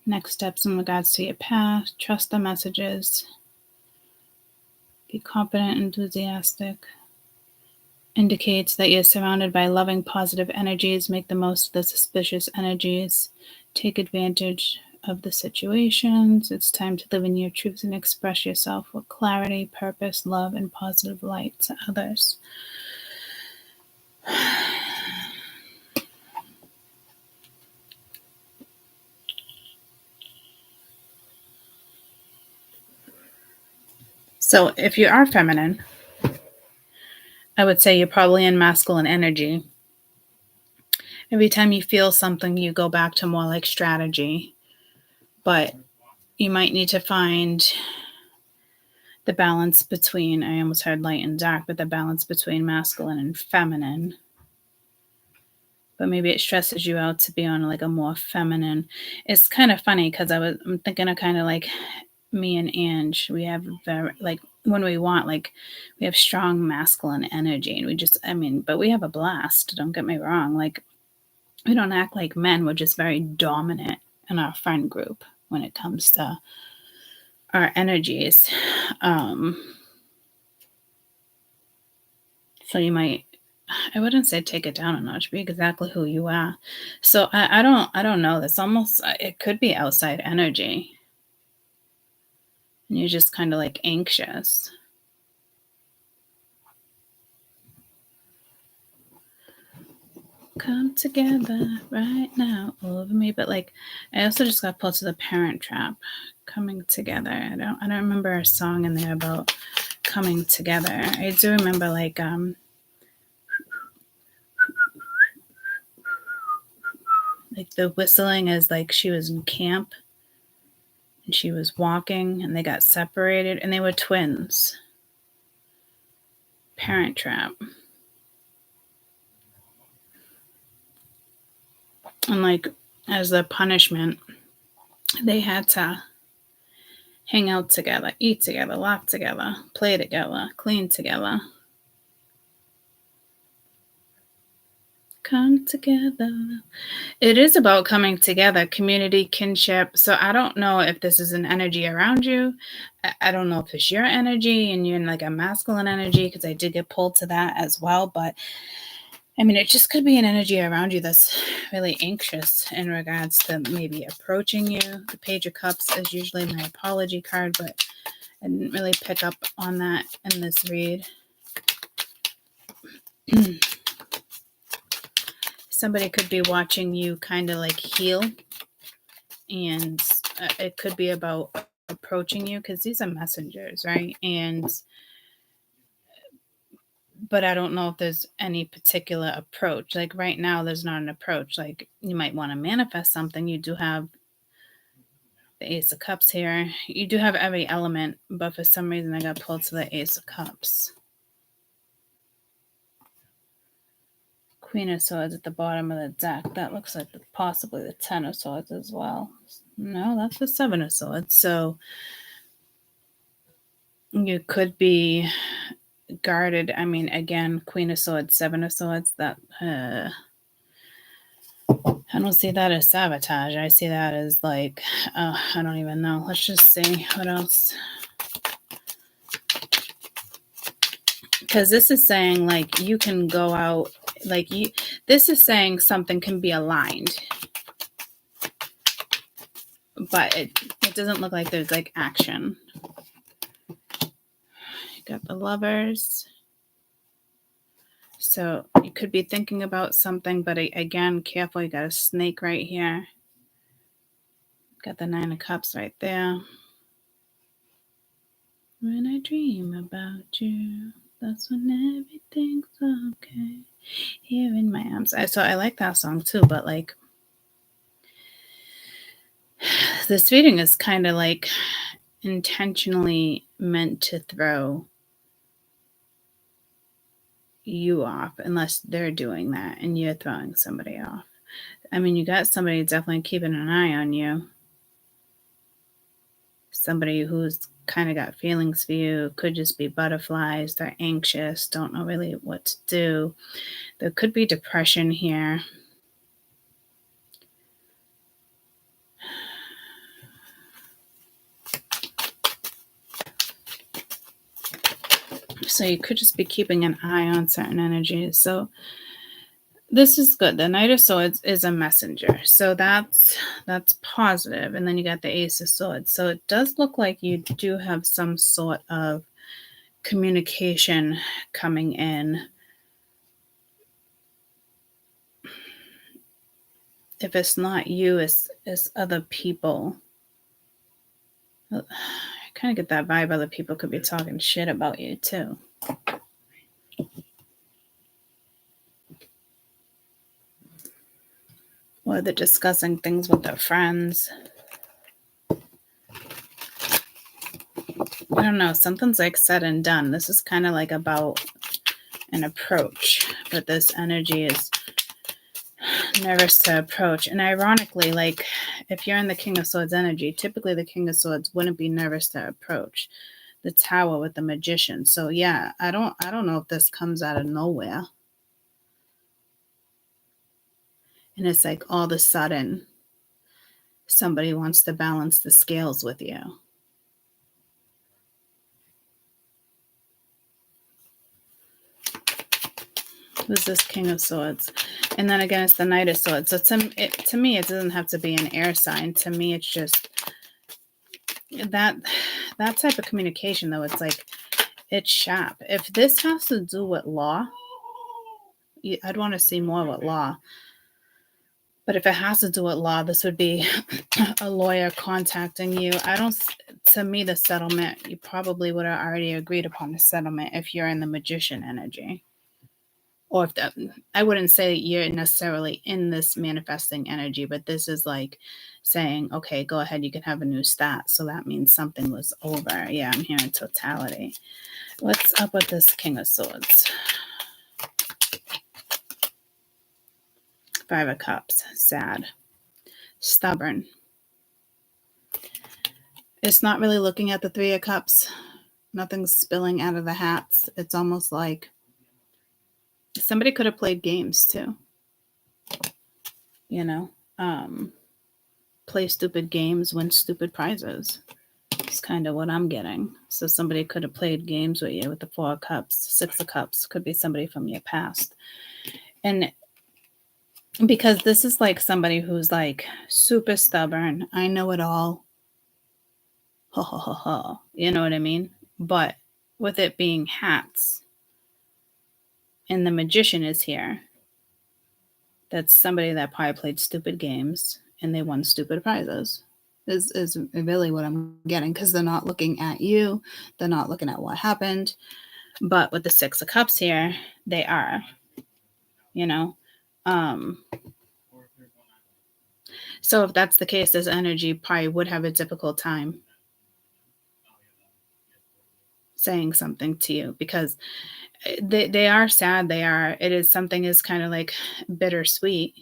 Next steps in regards to your path. Trust the messages. Be confident, enthusiastic. Indicates that you're surrounded by loving, positive energies. Make the most of the suspicious energies. Take advantage of the situations. It's time to live in your truth and express yourself with clarity, purpose, love, and positive light to others. So if you are feminine, I would say you're probably in masculine energy. Every time you feel something, you go back to more like strategy. But you might need to find the balance between, I almost heard light and dark, but the balance between masculine and feminine. But maybe it stresses you out to be on like a more feminine. It's kind of funny because I'm thinking of kind of like me and Ange. We have very, like, when we want, like, we have strong masculine energy, and we just, but we have a blast. Don't get me wrong. Like, we don't act like men. We're just very dominant in our friend group when it comes to our energies. So you might, I wouldn't say take it down a notch, be exactly who you are. So I don't know. That's almost, it could be outside energy. And you're just kind of like anxious. Come together right now over me. But like, I also just got pulled to the Parent Trap. Coming together. I don't remember a song in there about coming together. I do remember like the whistling is like she was in camp and she was walking and they got separated and they were twins. Parent Trap. And like, as the punishment, they had to hang out together, eat together, laugh together, play together, clean together. Come together. It is about coming together, community, kinship. So I don't know if this is an energy around you. I don't know if it's your energy and you're in like a masculine energy, because I did get pulled to that as well. But it just could be an energy around you that's really anxious in regards to maybe approaching you. The Page of Cups is usually my apology card, but I didn't really pick up on that in this read. Somebody could be watching you kind of like heal, and it could be about approaching you, because these are messengers, right? But I don't know if there's any particular approach. Like right now, there's not an approach. Like you might want to manifest something. You do have the Ace of Cups here. You do have every element, but for some reason I got pulled to the Ace of Cups. Queen of Swords at the bottom of the deck. That looks like possibly the Ten of Swords as well. No, that's the Seven of Swords. So you could be guarded. I mean, again, Queen of Swords, Seven of Swords. That I don't see that as sabotage. I see that as like, I don't even know. Let's just see what else. Because this is saying like you can go out, like you. This is saying something can be aligned, but it doesn't look like there's like action. You got the Lovers. So you could be thinking about something, but again, careful. You got a snake right here. Got the Nine of Cups right there. When I dream about you, that's when everything's okay. Here in my arms. So I like that song too, but like this reading is kind of like intentionally meant to throw you off, unless they're doing that and you're throwing somebody off. I mean, you got somebody definitely keeping an eye on you. Somebody who's kind of got feelings for you. Could just be butterflies. They're anxious, don't know really what to do. There could be depression here. So you could just be keeping an eye on certain energies. So this is good. The Knight of Swords is a messenger. So that's positive. And then you got the Ace of Swords. So it does look like you do have some sort of communication coming in. If it's not you, it's other people. I kind of get that vibe other people could be talking shit about you too. Or they're discussing things with their friends. I don't know. Something's like said and done. This is kind of like about an approach. But this energy is nervous to approach. And ironically, like if you're in the King of Swords energy, typically the King of Swords wouldn't be nervous to approach. The Tower with the Magician. So yeah, I don't know if this comes out of nowhere. And it's like all of a sudden somebody wants to balance the scales with you. Who's this King of Swords? And then again, it's the Knight of Swords. So to me, it doesn't have to be an air sign. To me, it's just that type of communication, though. It's like, it's sharp. If this has to do with law, I'd want to see more with law. But if it has to do with law, this would be a lawyer contacting you. To me, the settlement, you probably would have already agreed upon the settlement if you're in the Magician energy. Or if I wouldn't say you're necessarily in this manifesting energy, but this is like saying, okay, go ahead, you can have a new start. So that means something was over. Yeah, I'm hearing totality. What's up with this King of Swords? Five of Cups, sad, stubborn. It's not really looking at the Three of Cups. Nothing's spilling out of the hats. It's almost like somebody could have played games too. You know, play stupid games, win stupid prizes. It's kind of what I'm getting. So somebody could have played games with you with the Four of Cups, Six of Cups. Could be somebody from your past. And because this is like somebody who's like super stubborn. I know it all. Ha ha ha ha. You know what I mean? But with it being hats and the Magician is here, that's somebody that probably played stupid games and they won stupid prizes. is really what I'm getting, because they're not looking at you. They're not looking at what happened. But with the Six of Cups here, they are, you know. So if that's the case, this energy probably would have a difficult time saying something to you, because they are sad. It is something is kind of like bittersweet,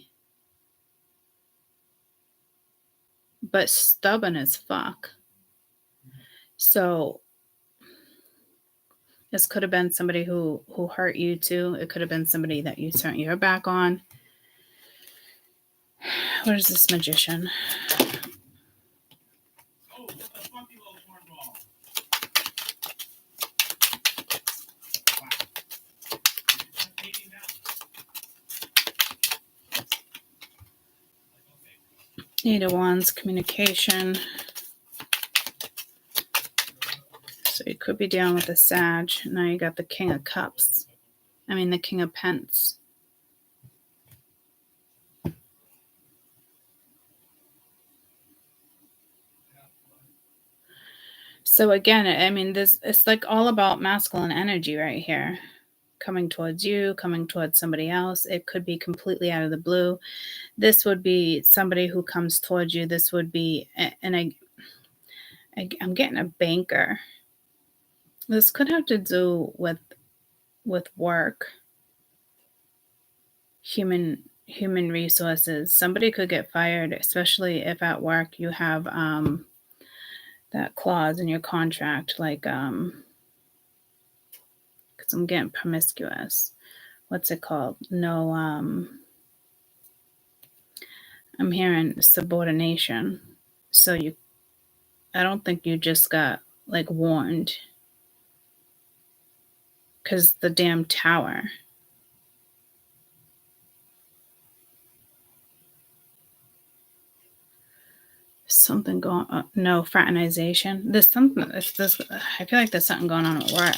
but stubborn as fuck. So this could have been somebody who hurt you too. It could have been somebody that you turned your back on. What is this Magician? Eight of Wands, communication. So you could be dealing with a Sag. Now you got the King of Cups. The King of Pence. So again, it's like all about masculine energy right here. Coming towards you, coming towards somebody else. It could be completely out of the blue. This would be somebody who comes towards you. This would be, and I'm getting a banker. This could have to do with work, human resources. Somebody could get fired, especially if at work you have that clause in your contract, like because I'm getting promiscuous. What's it called? No, I'm hearing subordination. So I don't think you just got like warned, because the damn Tower. Something going on. No, fraternization. There's something. I feel like there's something going on at work,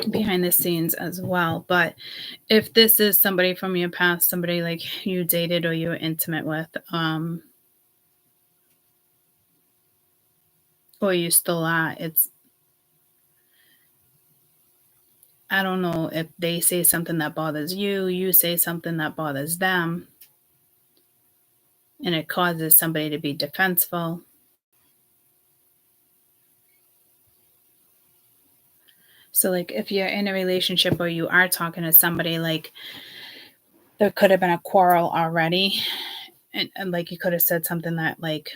behind the scenes as well. But if this is somebody from your past, somebody like you dated or you were intimate with, or you still are, I don't know if they say something that bothers you, you say something that bothers them, and it causes somebody to be defensive. So like if you're in a relationship or you are talking to somebody, like there could have been a quarrel already, and like you could have said something that like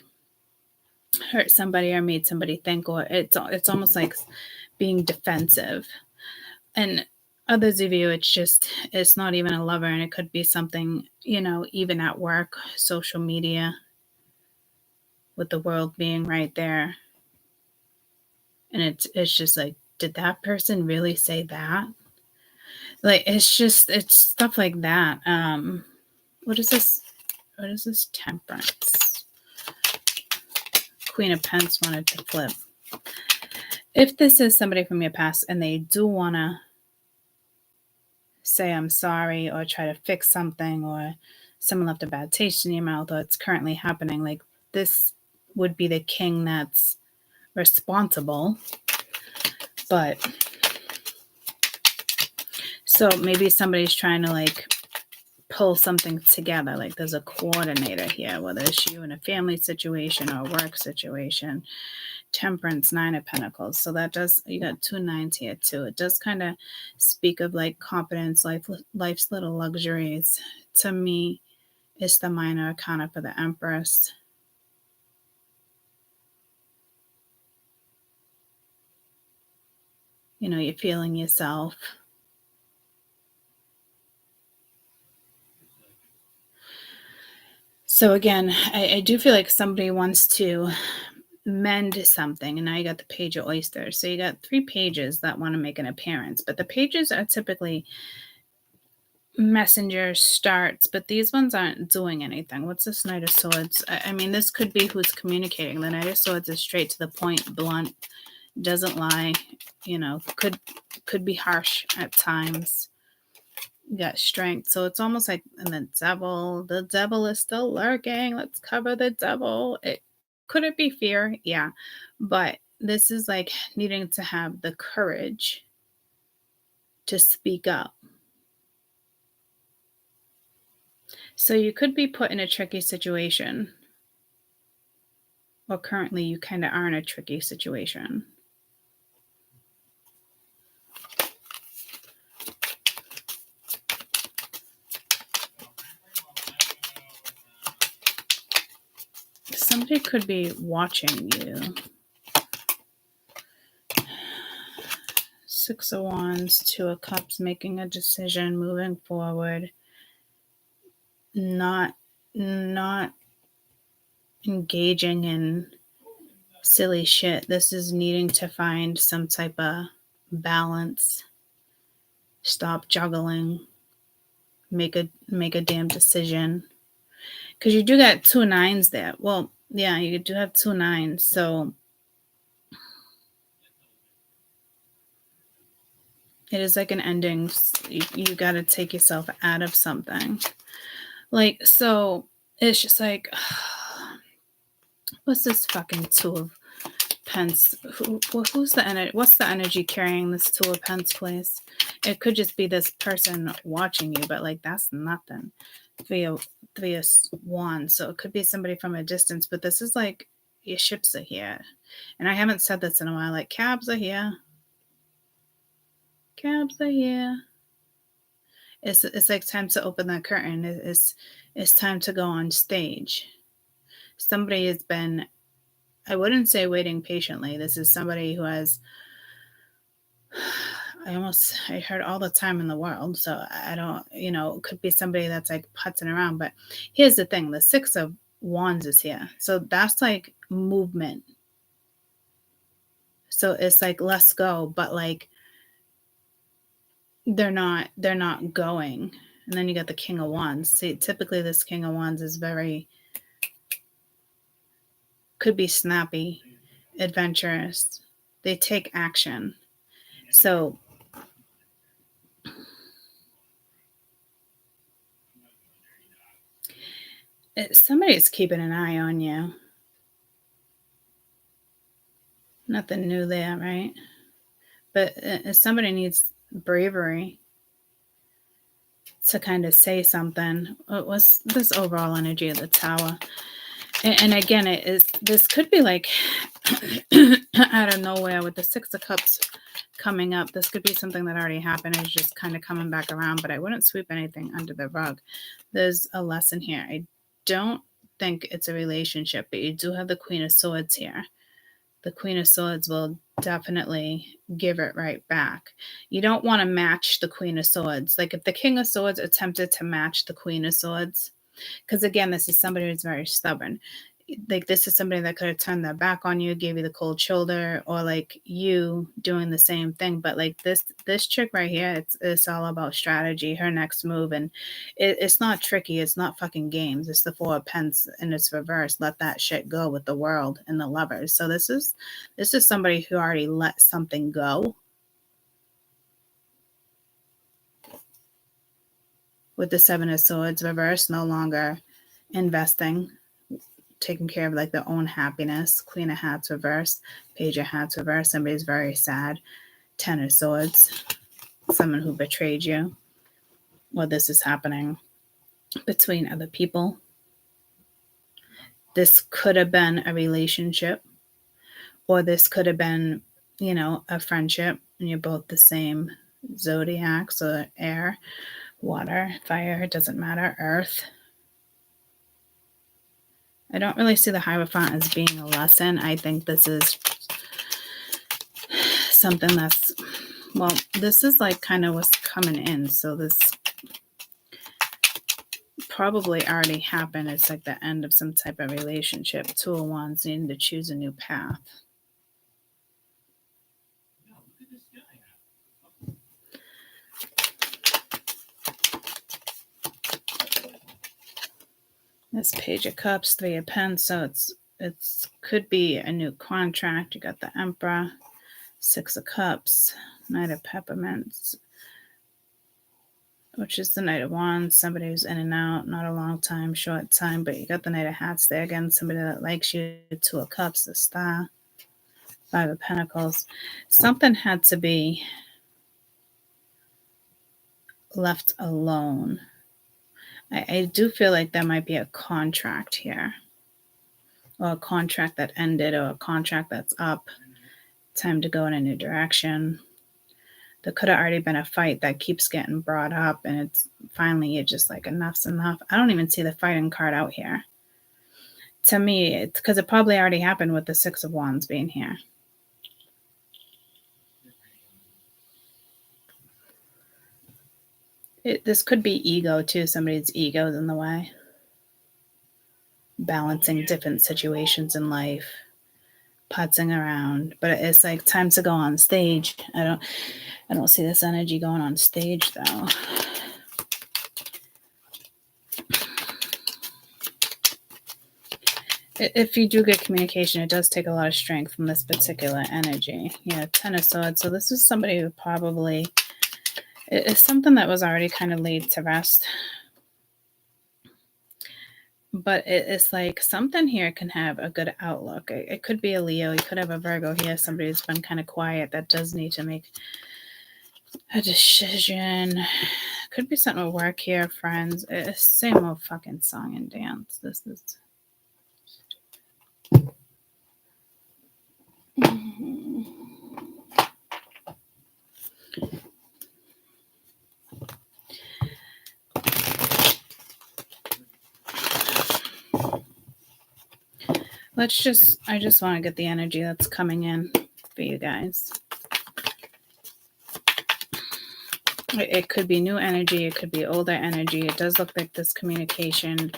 hurt somebody or made somebody think, or it's almost like being defensive. And others of you, it's not even a lover, and it could be something, even at work, social media, with the world being right there. And it's just like, did that person really say that? Like, it's stuff like that. What is this? What is this? Temperance. Queen of Pence wanted to flip. If this is somebody from your past and they do want to say I'm sorry or try to fix something, or someone left a bad taste in your mouth, or it's currently happening, like this would be the king that's responsible. But so maybe somebody's trying to like pull something together, like there's a coordinator here, whether it's you in a family situation or a work situation. Temperance, Nine of Pentacles. So that does, you got 2 9s here too. It does kind of speak of like confidence, life's little luxuries. To me, it's the minor arcana for the Empress. You're feeling yourself. So again, I do feel like somebody wants to mend something, and now you got the Page of Oysters. So you got 3 pages that want to make an appearance, but the pages are typically messenger starts, but these ones aren't doing anything. What's this Knight of Swords? This could be who's communicating. The Knight of Swords is straight to the point, blunt, doesn't lie, could be harsh at times. You got strength. So it's almost like, and the devil is still lurking. Let's cover the devil. Could it be fear? Yeah. But this is like needing to have the courage to speak up. So you could be put in a tricky situation. Or currently you kind of are in a tricky situation. Somebody could be watching you. 6 of Wands, 2 of Cups, making a decision, moving forward, not engaging in silly shit. This is needing to find some type of balance. Stop juggling. Make a damn decision. Because you do got 2 9s there. Well, yeah, you do have 2 9s. So it is like an ending. You got to take yourself out of something. Like, so it's just like, what's this fucking 2 of Pence? Who's the energy? What's the energy carrying this 2 of Pence, please? It could just be this person watching you, but like that's nothing. 3 of Wands. So it could be somebody from a distance, but this is like your ships are here. And I haven't said this in a while. Like cabs are here. Cabs are here. It's like time to open that curtain. It's time to go on stage. Somebody has been, I wouldn't say waiting patiently. This is somebody who has, I heard all the time in the world. So I don't, it could be somebody that's like putzing around. But here's the thing. The 6 of Wands is here. So that's like movement. So it's like, let's go. But like, they're not going. And then you got the King of Wands. See, typically this King of Wands is could be snappy, adventurous. They take action. So somebody's keeping an eye on you. Nothing new there, right? But somebody needs bravery to kind of say something. What was this overall energy of the Tower? And again, this could be like out of nowhere with the 6 of Cups coming up. This could be something that already happened. It's just kind of coming back around, but I wouldn't sweep anything under the rug. There's a lesson here. I don't think it's a relationship, but you do have the Queen of Swords here. The Queen of Swords will definitely give it right back. You don't want to match the Queen of Swords. Like if the King of Swords attempted to match the Queen of Swords, because again, this is somebody who's very stubborn. Like this is somebody that could have turned their back on you, gave you the cold shoulder, or like you doing the same thing. But like this chick right here, it's all about strategy, her next move, and it's not tricky. It's not fucking games. It's the 4 of Pence and it's reversed. Let that shit go with the world and the Lovers. So this is somebody who already let something go. With the 7 of Swords reversed, no longer investing, taking care of like their own happiness. Queen of Hats reversed, Page of Hats reversed. Somebody's very sad. 10 of Swords, someone who betrayed you. Well, this is happening between other people. This could have been a relationship, or this could have been, a friendship, and you're both the same zodiac, so air, water, fire, it doesn't matter, earth. I don't really see the Hierophant as being a lesson. I think this is something that's, well, this is like kind of what's coming in. So this probably already happened. It's like the end of some type of relationship. 2 of Wands, needing to choose a new path. This Page of Cups, 3 of Pence, so it's could be a new contract. You got the Emperor, 6 of Cups, Knight of Peppermints, which is the Knight of Wands, somebody who's in and out, not a long time, short time, but you got the Knight of Hats there again, somebody that likes you, Two of Cups, the Star, Five of Pentacles. Something had to be left alone. I do feel like there might be a contract here, or a contract that ended, or a contract that's up, time to go in a new direction. There could have already been a fight that keeps getting brought up, and it's finally you're just like, enough's enough. I don't even see the fighting card out here. To me, it's because it probably already happened with the Six of Wands being here. This could be ego too. Somebody's ego is in the way. Balancing different situations in life, putzing around, but it's like time to go on stage. I don't see this energy going on stage though. If you do get communication, it does take a lot of strength from this particular energy. Yeah, Ten of Swords. So this is somebody who probably, it's something that was already kind of laid to rest. But it's like something here can have a good outlook. It could be a Leo. You could have a Virgo here. Somebody who's been kind of quiet that does need to make a decision. Could be something with work here, friends. It's the same old fucking song and dance. This is... I just want to get the energy that's coming in for you guys. It could be new energy. It could be older energy. It does look like this communication.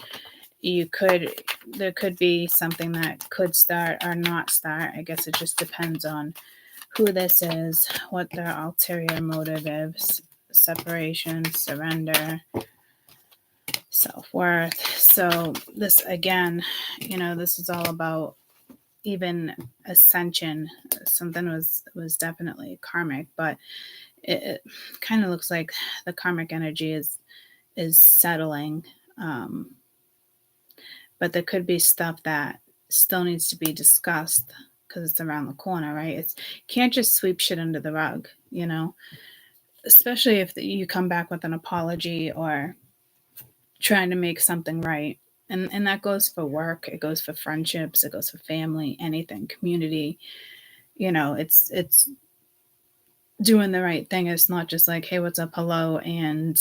There could be something that could start or not start. I guess it just depends on who this is, what their ulterior motive is. Separation, surrender, self-worth. So this, again, this is all about even ascension. Something was definitely karmic, but it kind of looks like the karmic energy is settling. But there could be stuff that still needs to be discussed because it's around the corner, right? You can't just sweep shit under the rug, especially if you come back with an apology or trying to make something right. And that goes for work. It goes for friendships. It goes for family, anything, community. It's doing the right thing. It's not just like, hey, what's up? Hello. And,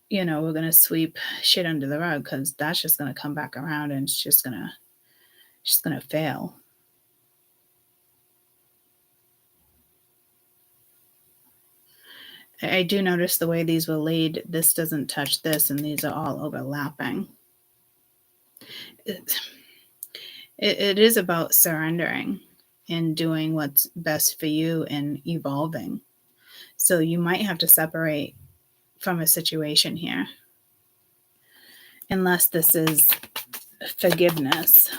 we're going to sweep shit under the rug because that's just going to come back around and it's just going to fail. I do notice the way these were laid. This doesn't touch this, and these are all overlapping. It is about surrendering and doing what's best for you and evolving. So you might have to separate from a situation here, unless this is forgiveness.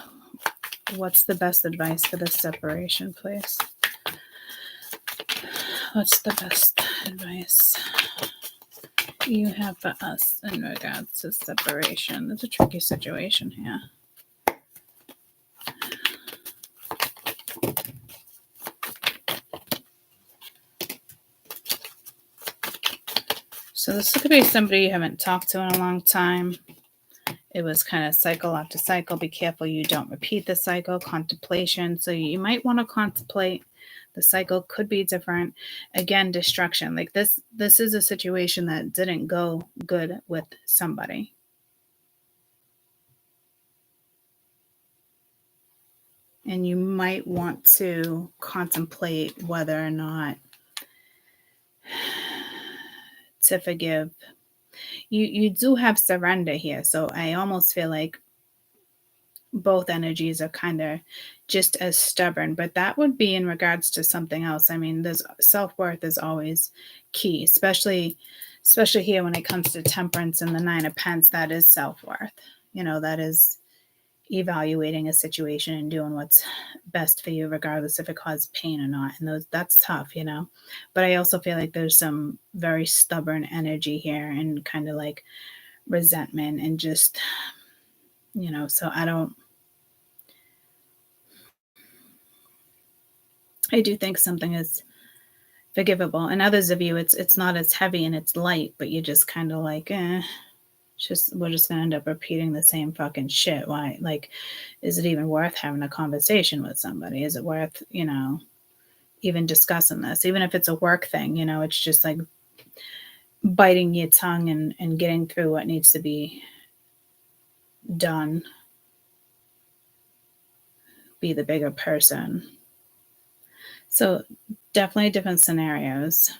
What's the best advice for this separation, please? What's the best advice you have for us in regards to separation? It's a tricky situation here. So this could be somebody you haven't talked to in a long time. It was kind of cycle after cycle. Be careful you don't repeat the cycle. Contemplation. So you might want to contemplate. The cycle could be different. Again, destruction. Like this is a situation that didn't go good with somebody. And you might want to contemplate whether or not to forgive. You do have surrender here. So I almost feel like both energies are kind of just as stubborn, but that would be in regards to something else. I mean, there's self-worth is always key, especially here when it comes to temperance and the Nine of Pence. That is self-worth. That is evaluating a situation and doing what's best for you, regardless if it caused pain or not. And that's tough, you know. But I also feel like there's some very stubborn energy here and kind of like resentment and just, you know, so I do think something is forgivable. And others of you, it's not as heavy and it's light, but you just kind of like, we're just gonna end up repeating the same fucking shit. Why? Like, is it even worth having a conversation with somebody? Is it worth, you know, even discussing this? Even if it's a work thing, you know, it's just like biting your tongue and getting through what needs to be done. Be the bigger person. So definitely different scenarios.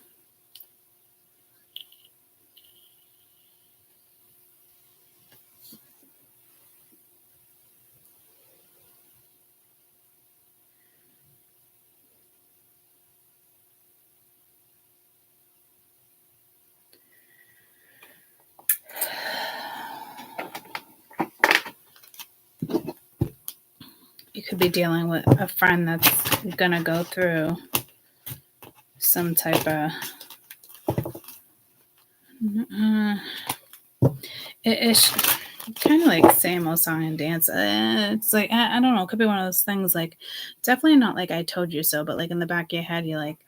You could be dealing with a friend that's gonna go through some type of it's kind of like same old song and dance. It's like I don't know, it could be one of those things, like definitely not like I told you so, but like in the back of your head you're like,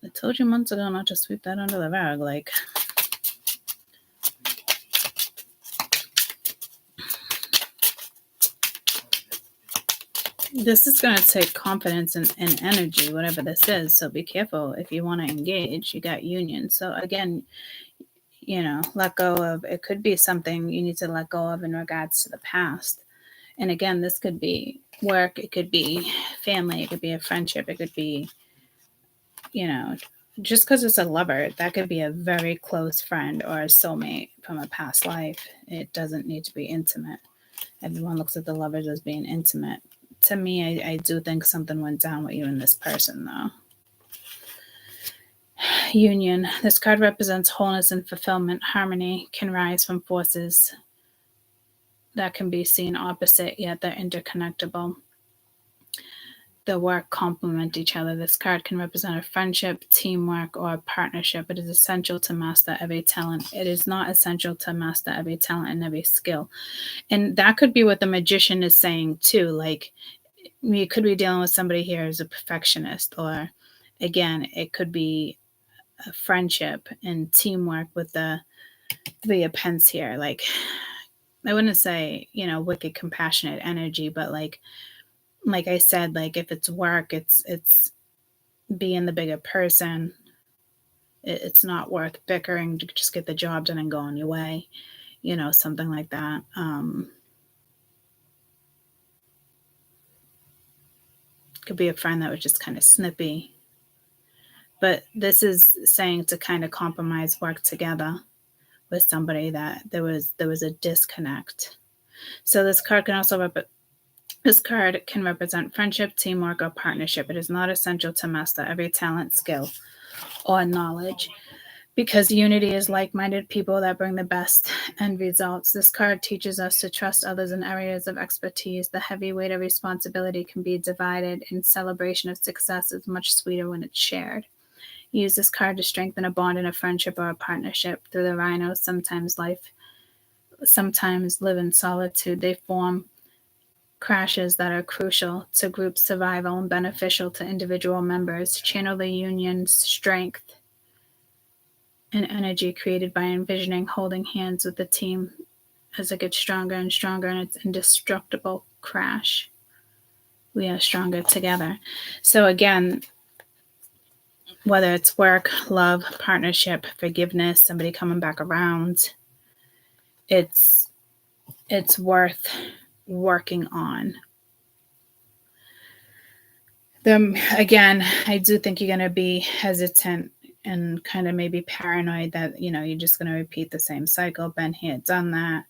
I told you months ago not to sweep that under the rug. Like, this is going to take confidence and energy, whatever this is. So be careful if you want to engage. You got union. So again, you know, let go of, it could be something you need to let go of in regards to the past. And again, this could be work. It could be family. It could be a friendship. It could be, you know, just because it's a lover, that could be a very close friend or a soulmate from a past life. It doesn't need to be intimate. Everyone looks at the lovers as being intimate. To me, I do think something went down with you and this person, though. Union. This card represents wholeness and fulfillment. Harmony can rise from forces that can be seen opposite, yet they're interconnectable. The work complement each other. This card can represent a friendship, teamwork, or a partnership. It is essential to master every talent. It is not essential to master every talent and every skill. And that could be what the magician is saying too. Like, you could be dealing with somebody here who's a perfectionist, or again, it could be a friendship and teamwork with the Three of Pence here. Like, I wouldn't say, you know, wicked compassionate energy, but like I said, like if it's work, it's being the bigger person. It's not worth bickering to just get the job done and go on your way, you know, something like that. Could be a friend that was just kind of snippy. But this is saying to kind of compromise, work together with somebody that there was a disconnect. So this card can also represent friendship, teamwork, or partnership. It is not essential to master every talent, skill, or knowledge, because unity is like-minded people that bring the best end results. This card teaches us to trust others in areas of expertise. The heavy weight of responsibility can be divided, and celebration of success is much sweeter when it's shared. Use this card to strengthen a bond in a friendship or a partnership. Through the rhino, sometimes live in solitude. They form crashes that are crucial to group survival and beneficial to individual members. Channel the union's strength and energy created by envisioning holding hands with the team as it gets stronger and stronger in its indestructible crash. We are stronger together. So again, whether it's work, love, partnership, forgiveness, somebody coming back around, it's worth working on. Again, I do think you're going to be hesitant and kind of maybe paranoid that, you know, you're just going to repeat the same cycle. Been here, done that,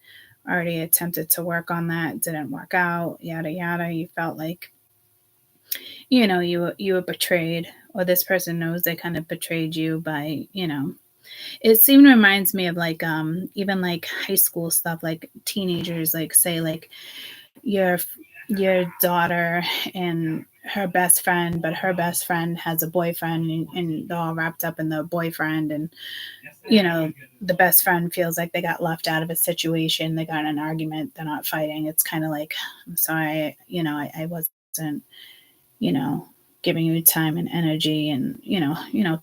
already attempted to work on that, didn't work out, yada, yada. You felt like, you know, you were betrayed, or this person knows they kind of betrayed you by, you know, it even reminds me of like, even like high school stuff, like teenagers, like say like, your daughter and her best friend, but her best friend has a boyfriend, and they're all wrapped up in the boyfriend, and the best friend feels like they got left out of a situation. They got in an argument. They're not fighting. It's kind of like, I'm sorry, I wasn't, giving you time and energy, and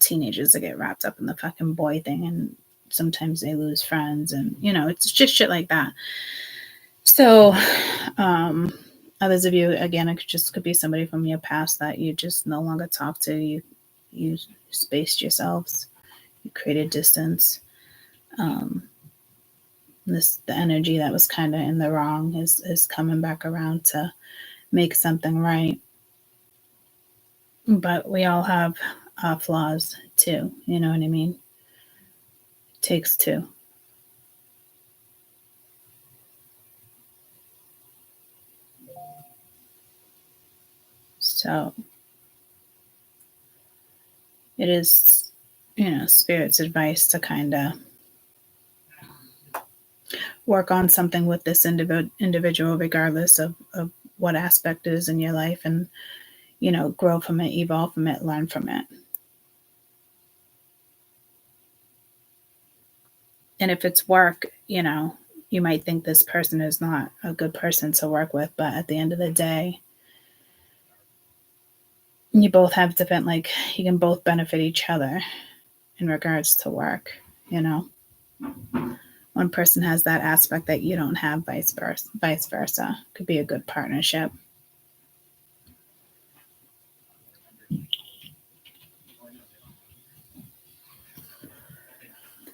teenagers that get wrapped up in the fucking boy thing, and sometimes they lose friends, and it's just shit like that. So, others of you, again, it could be somebody from your past that you just no longer talk to. You spaced yourselves. You created distance. The energy that was kind of in the wrong is coming back around to make something right. But we all have our flaws too. You know what I mean? It takes two. So it is, Spirit's advice to kind of work on something with this individual, regardless of what aspect it is in your life, and, grow from it, evolve from it, learn from it. And if it's work, you might think this person is not a good person to work with, but at the end of the day, you both have different, you can both benefit each other in regards to work, One person has that aspect that you don't have, vice versa. Could be a good partnership.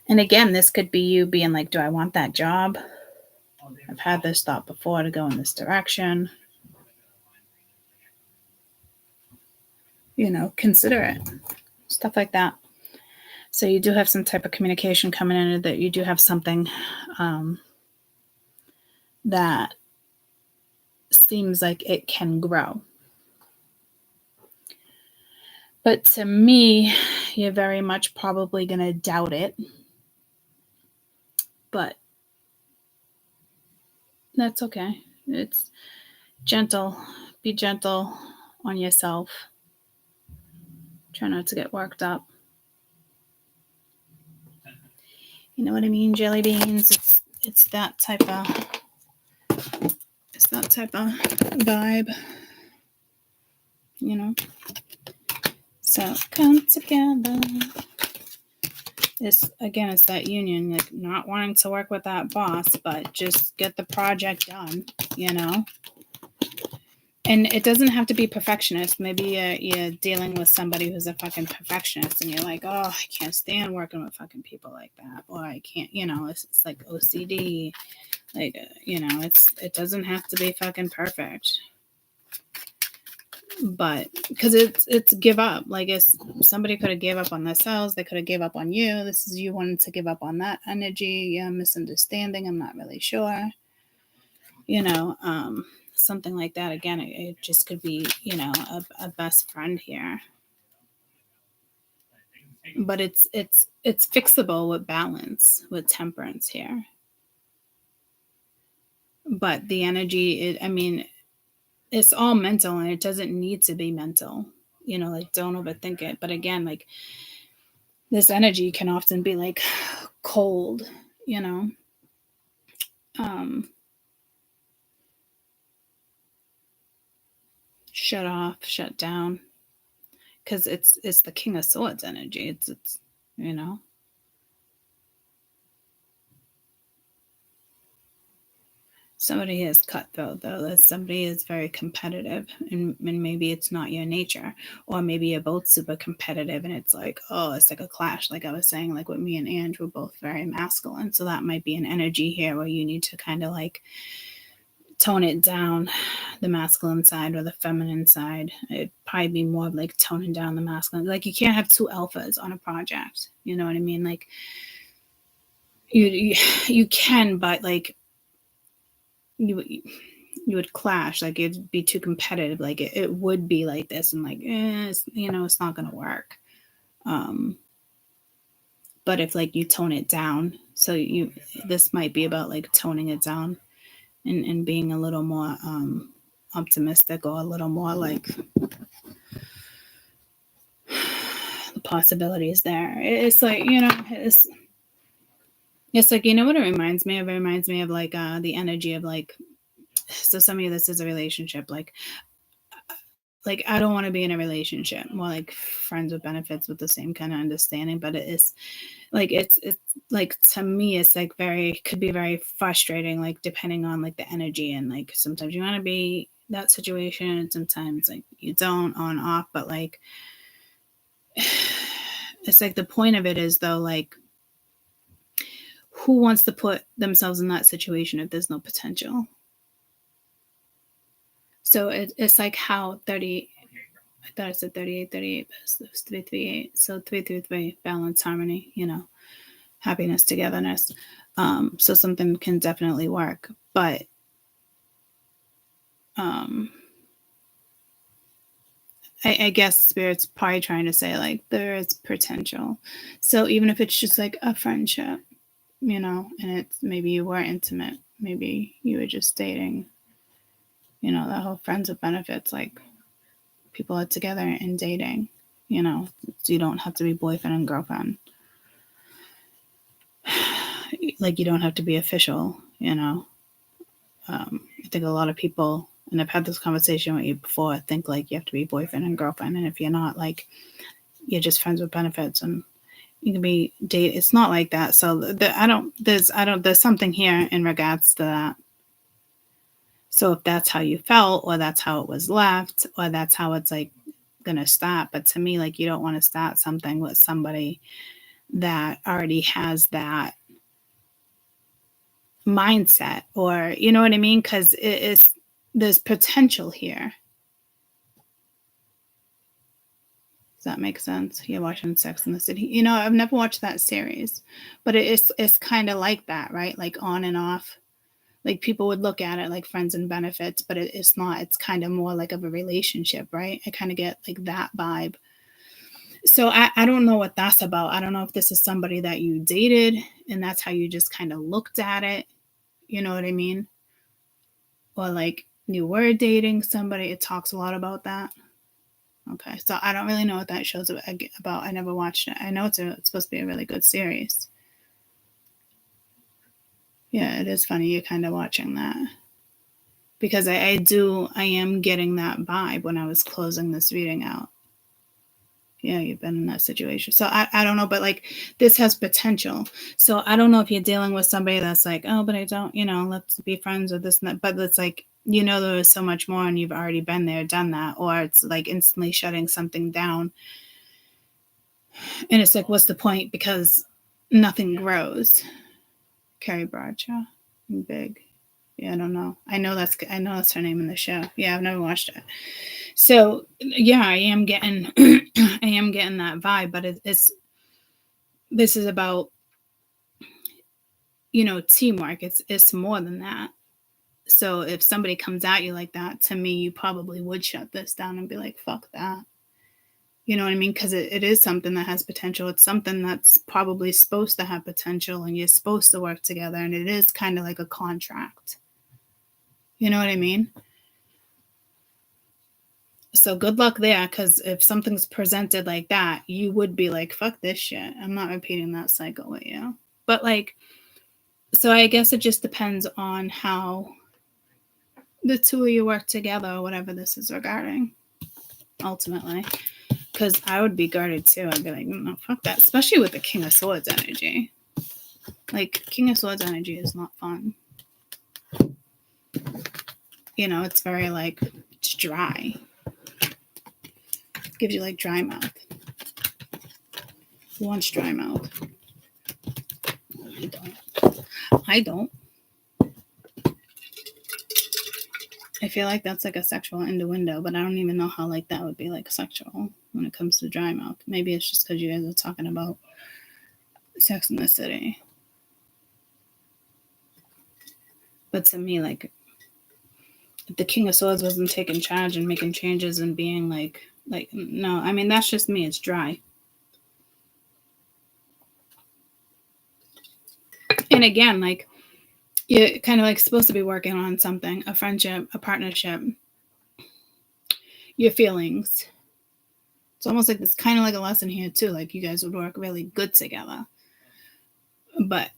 And again, this could be you being like, do I want that job? I've had this thought before to go in this direction. Consider it. Stuff like that. So you do have some type of communication coming in, that you do have something that seems like it can grow. But to me, you're very much probably going to doubt it. But that's okay. It's gentle. Be gentle on yourself. Try not to get worked up. You know what I mean, jelly beans? It's that type of vibe. So come together. It's that union, not wanting to work with that boss, but just get the project done, And it doesn't have to be perfectionist. Maybe you're dealing with somebody who's a fucking perfectionist, and you're like, oh, I can't stand working with fucking people like that. Or I can't, it's like OCD. It doesn't have to be fucking perfect. But because it's give up. Somebody could have gave up on themselves. They could have gave up on you. This is you wanting to give up on that energy. Yeah, misunderstanding. I'm not really sure. Something like that. Again, it just could be, a best friend here. But it's fixable with balance, with temperance here. But the energy, it's all mental, and it doesn't need to be mental. Don't overthink it. But again, this energy can often be cold, shut off, shut down, because it's the King of Swords energy. It's somebody is cutthroat, though. That somebody is very competitive, and maybe it's not your nature, or maybe you're both super competitive, and it's like, oh, it's like a clash. Like I was saying, with me and Ange, we're both very masculine, so that might be an energy here where you need to kind of tone it down, the masculine side or the feminine side. It'd probably be more of toning down the masculine. You can't have two alphas on a project. You know what I mean? You can, but you would clash. It'd be too competitive. It would be like this, and it's not gonna work. But if you tone it down, so this might be about toning it down, and being a little more optimistic, or a little more like the possibilities there. It's like, it's like, you know what it reminds me of? It reminds me of like the energy of like, so some of this is a relationship, like I don't want to be in a relationship, more like friends with benefits with the same kind of understanding. But it is like, it's like, to me, it's like could be very frustrating, like depending on like the energy, and like sometimes you want to be that situation, and sometimes like you don't, on off. But like, it's like the point of it is though, like, who wants to put themselves in that situation if there's no potential? So it's like how 30, I thought I said 38, but it was 338. So 333, balance, harmony, happiness, togetherness. So something can definitely work. But I guess Spirit's probably trying to say like there is potential. So even if it's just like a friendship, and it's maybe you were intimate, maybe you were just dating, that whole friends with benefits, like people are together and dating, so you don't have to be boyfriend and girlfriend. Like you don't have to be official, I think a lot of people, and I've had this conversation with you before, think like you have to be boyfriend and girlfriend, and if you're not, like you're just friends with benefits, and you can be date. It's not like that. So there's something here in regards to that. So if that's how you felt, or that's how it was left, or that's how it's like gonna stop. But to me, like, you don't want to start something with somebody that already has that mindset, or you know what I mean? Because there's potential here. Does that make sense? You're watching Sex and the City. I've never watched that series, but it's kind of like that, right? Like on and off. Like people would look at it like friends and benefits, but it's not. It's kind of more like of a relationship, right? I kind of get like that vibe. So I don't know what that's about. I don't know if this is somebody that you dated and that's how you just kind of looked at it. You know what I mean? Or like you were dating somebody. It talks a lot about that. Okay, so I don't really know what that show's about. I never watched it. I know it's supposed to be a really good series. Yeah, it is funny you're kind of watching that. Because I am getting that vibe when I was closing this reading out. Yeah, you've been in that situation. So I don't know, but like this has potential. So I don't know if you're dealing with somebody that's like, oh, but I don't, let's be friends with this and that. But it's like, there is so much more and you've already been there, done that. Or it's like instantly shutting something down. And it's like, what's the point? Because nothing grows. Carrie Bradshaw. Big. Yeah, I don't know. I know that's her name in the show. Yeah, I've never watched it. So yeah, I am getting that vibe, but this is about teamwork. It's more than that. So if somebody comes at you like that, to me, you probably would shut this down and be like, fuck that. You know what I mean? Because it is something that has potential. It's something that's probably supposed to have potential, and you're supposed to work together, and it is kind of like a contract. You know what I mean? So good luck there, because if something's presented like that, you would be like, fuck this shit. I'm not repeating that cycle with you. But like, so I guess it just depends on how the two of you work together, or whatever this is regarding, ultimately. Because I would be guarded too. I'd be like, no, fuck that. Especially with the King of Swords energy. Like, King of Swords energy is not fun. It's very like, it's dry. Gives you like dry mouth. Who wants dry mouth? I don't. I feel like that's like a sexual innuendo, but I don't even know how like that would be like sexual when it comes to dry mouth. Maybe it's just because you guys are talking about Sex in the City. But to me, like, if the King of Swords wasn't taking charge and making changes and being like no, I mean, that's just me. It's dry. And again, like, you're kind of like supposed to be working on something, a friendship, a partnership, your feelings. It's almost like it's kind of like a lesson here too. Like you guys would work really good together. But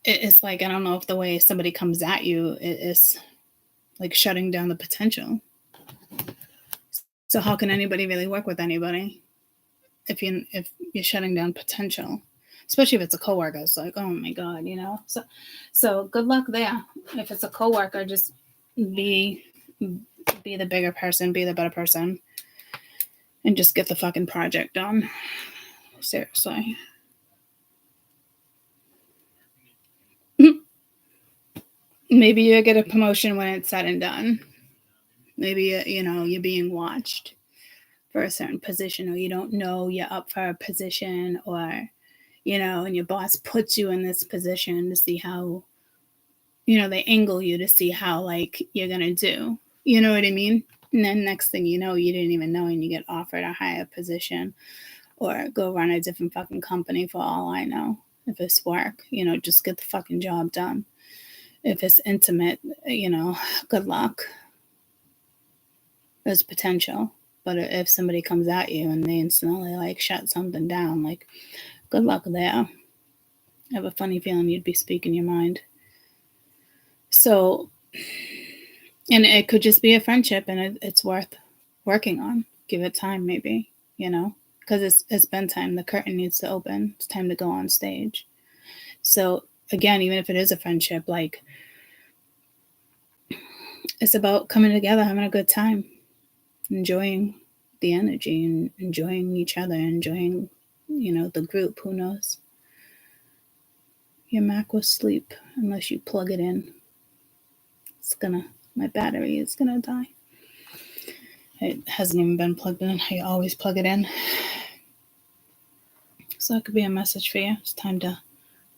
it's like, I don't know if the way somebody comes at you is like shutting down the potential. So how can anybody really work with anybody if you're shutting down potential? Especially if it's a coworker. It's like, oh my God, you know. So good luck there. If it's a coworker, just be the bigger person, be the better person, and just get the fucking project done. Seriously. Maybe you get a promotion when it's said and done. Maybe, you know, you're being watched for a certain position, or you don't know you're up for a position, or, you know, and your boss puts you in this position to see how, you know, they angle you to see how, like, you're going to do. You know what I mean? And then next thing you know, you didn't even know, and you get offered a higher position or go run a different fucking company for all I know. If it's work, you know, just get the fucking job done. If it's intimate, you know, good luck. There's potential. But if somebody comes at you and they instantly, like, shut something down, like, good luck there. I have a funny feeling you'd be speaking your mind. So, and it could just be a friendship, and it's worth working on. Give it time, maybe, you know, because it's been time. The curtain needs to open. It's time to go on stage. So, again, even if it is a friendship, like, it's about coming together, having a good time, enjoying the energy and enjoying each other, enjoying, you know, the group. Who knows? Your Mac will sleep unless you plug it in. My battery is gonna die. It hasn't even been plugged in. I always plug it in. So that could be a message for you. It's time to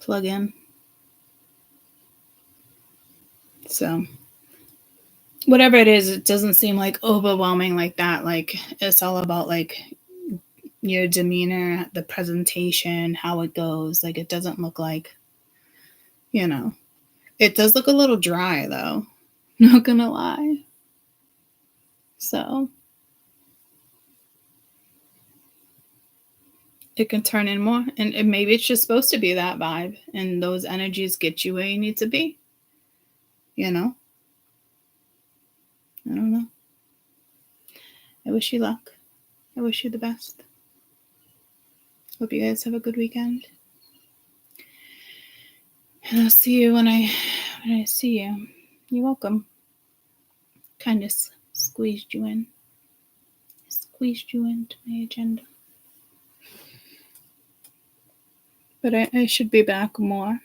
plug in. So whatever it is, it doesn't seem like overwhelming like that. Like, it's all about, like, your demeanor, the presentation, how it goes. Like, it doesn't look like, you know, it does look a little dry though. Not gonna lie. So it can turn in more, and maybe it's just supposed to be that vibe, and those energies get you where you need to be. You know? I don't know. I wish you luck. I wish you the best. Hope you guys have a good weekend. And I'll see you when I see you. You're welcome. Kind of squeezed you in. Squeezed you into my agenda. But I should be back more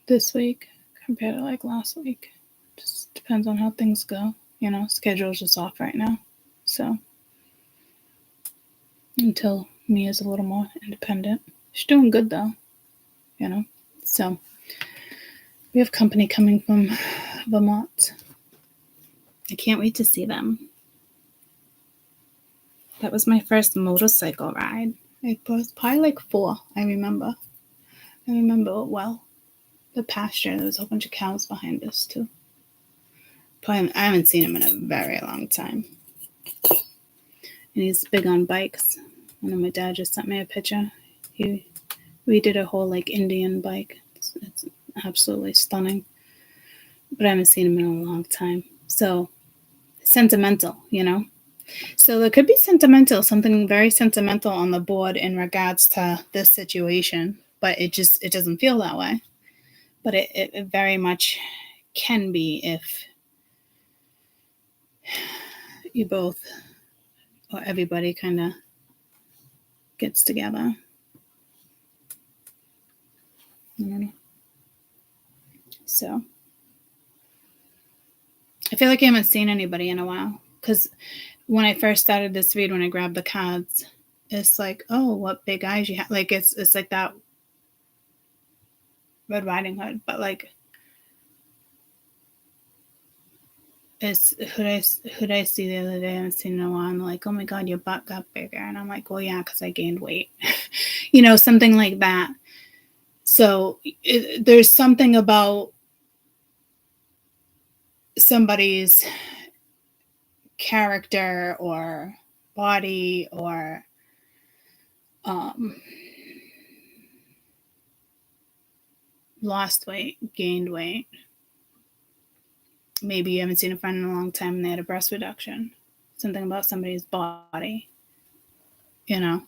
this week compared to, like, last week. Just depends on how things go. You know, schedule's just off right now. So until Mia's a little more independent. She's doing good though. You know. So we have company coming from Vermont. I can't wait to see them. That was my first motorcycle ride. It was probably like 4, I remember. I remember it well. The pasture, there was a whole bunch of cows behind us too. I haven't seen him in a very long time. And he's big on bikes. I know my dad just sent me a picture. We did a whole, like, Indian bike. It's absolutely stunning. But I haven't seen him in a long time. So, sentimental, you know? So there could be something very sentimental on the board in regards to this situation. But it doesn't feel that way. But it very much can be if you both, or everybody, kind of gets together. I don't know. So I feel like I haven't seen anybody in a while, because when I first started this read, when I grabbed the cards, it's like, oh, what big eyes you have. Like, it's like that Red Riding Hood, but, like, it's who'd I see the other day? I haven't seen in a while. And they're like, oh my God, your butt got bigger. And I'm like, well, yeah, because I gained weight. You know, something like that. So there's something about somebody's character or body or lost weight, gained weight. Maybe you haven't seen a friend in a long time and they had a breast reduction. Something about somebody's body, you know,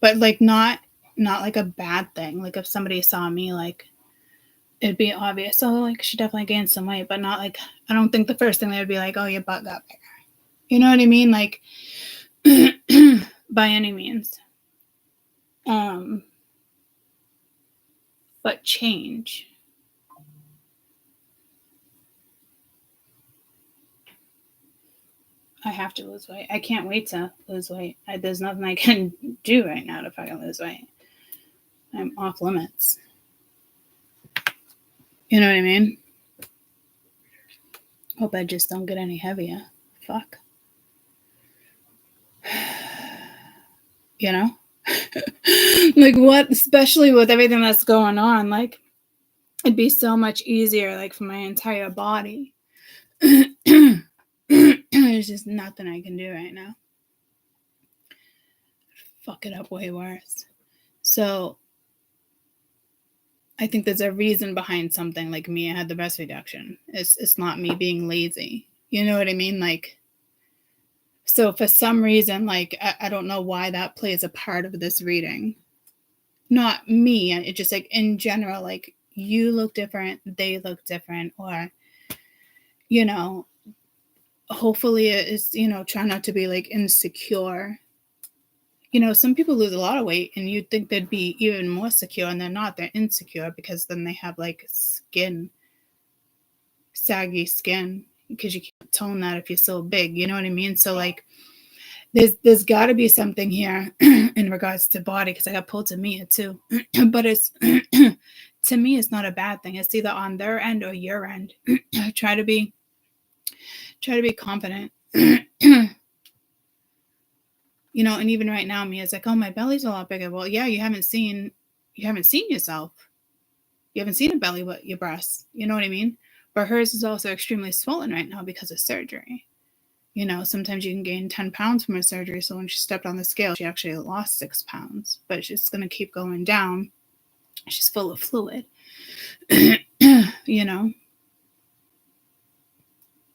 but like not like a bad thing. Like if somebody saw me, like it'd be obvious. Oh, like she definitely gained some weight, but not like, I don't think the first thing they would be like, oh, your butt got bigger. You know what I mean? Like by any means. But change. I have to lose weight. I can't wait to lose weight. There's nothing I can do right now to fucking lose weight. I'm off limits. You know what I mean? Hope I just don't get any heavier. Fuck. You know? Like what, especially with everything that's going on, like it'd be so much easier, like for my entire body. There's just nothing I can do right now. Fuck it up way worse. So I think there's a reason behind something like me. I had the breast reduction. It's not me being lazy. You know what I mean? Like, so for some reason, like, I don't know why that plays a part of this reading. Not me. It's just like in general, like you look different, they look different, or, you know, hopefully it's, you know, try not to be like insecure. You know, some people lose a lot of weight and you'd think they'd be even more secure, and they're not. They're insecure because then they have like skin, saggy skin, because you can't tone that if you're so big. You know what I mean? So like there's got to be something here in regards to body, because I got pulled to Mia too. But it's to me, it's not a bad thing. It's either on their end or your end. Try to be confident. You know, and even right now, Mia's like, oh, my belly's a lot bigger. Well, yeah, you haven't seen yourself. You haven't seen a belly but your breasts. You know what I mean? But hers is also extremely swollen right now because of surgery. You know, sometimes you can gain 10 pounds from a surgery. So when she stepped on the scale, she actually lost 6 pounds. But she's going to keep going down. She's full of fluid. You know?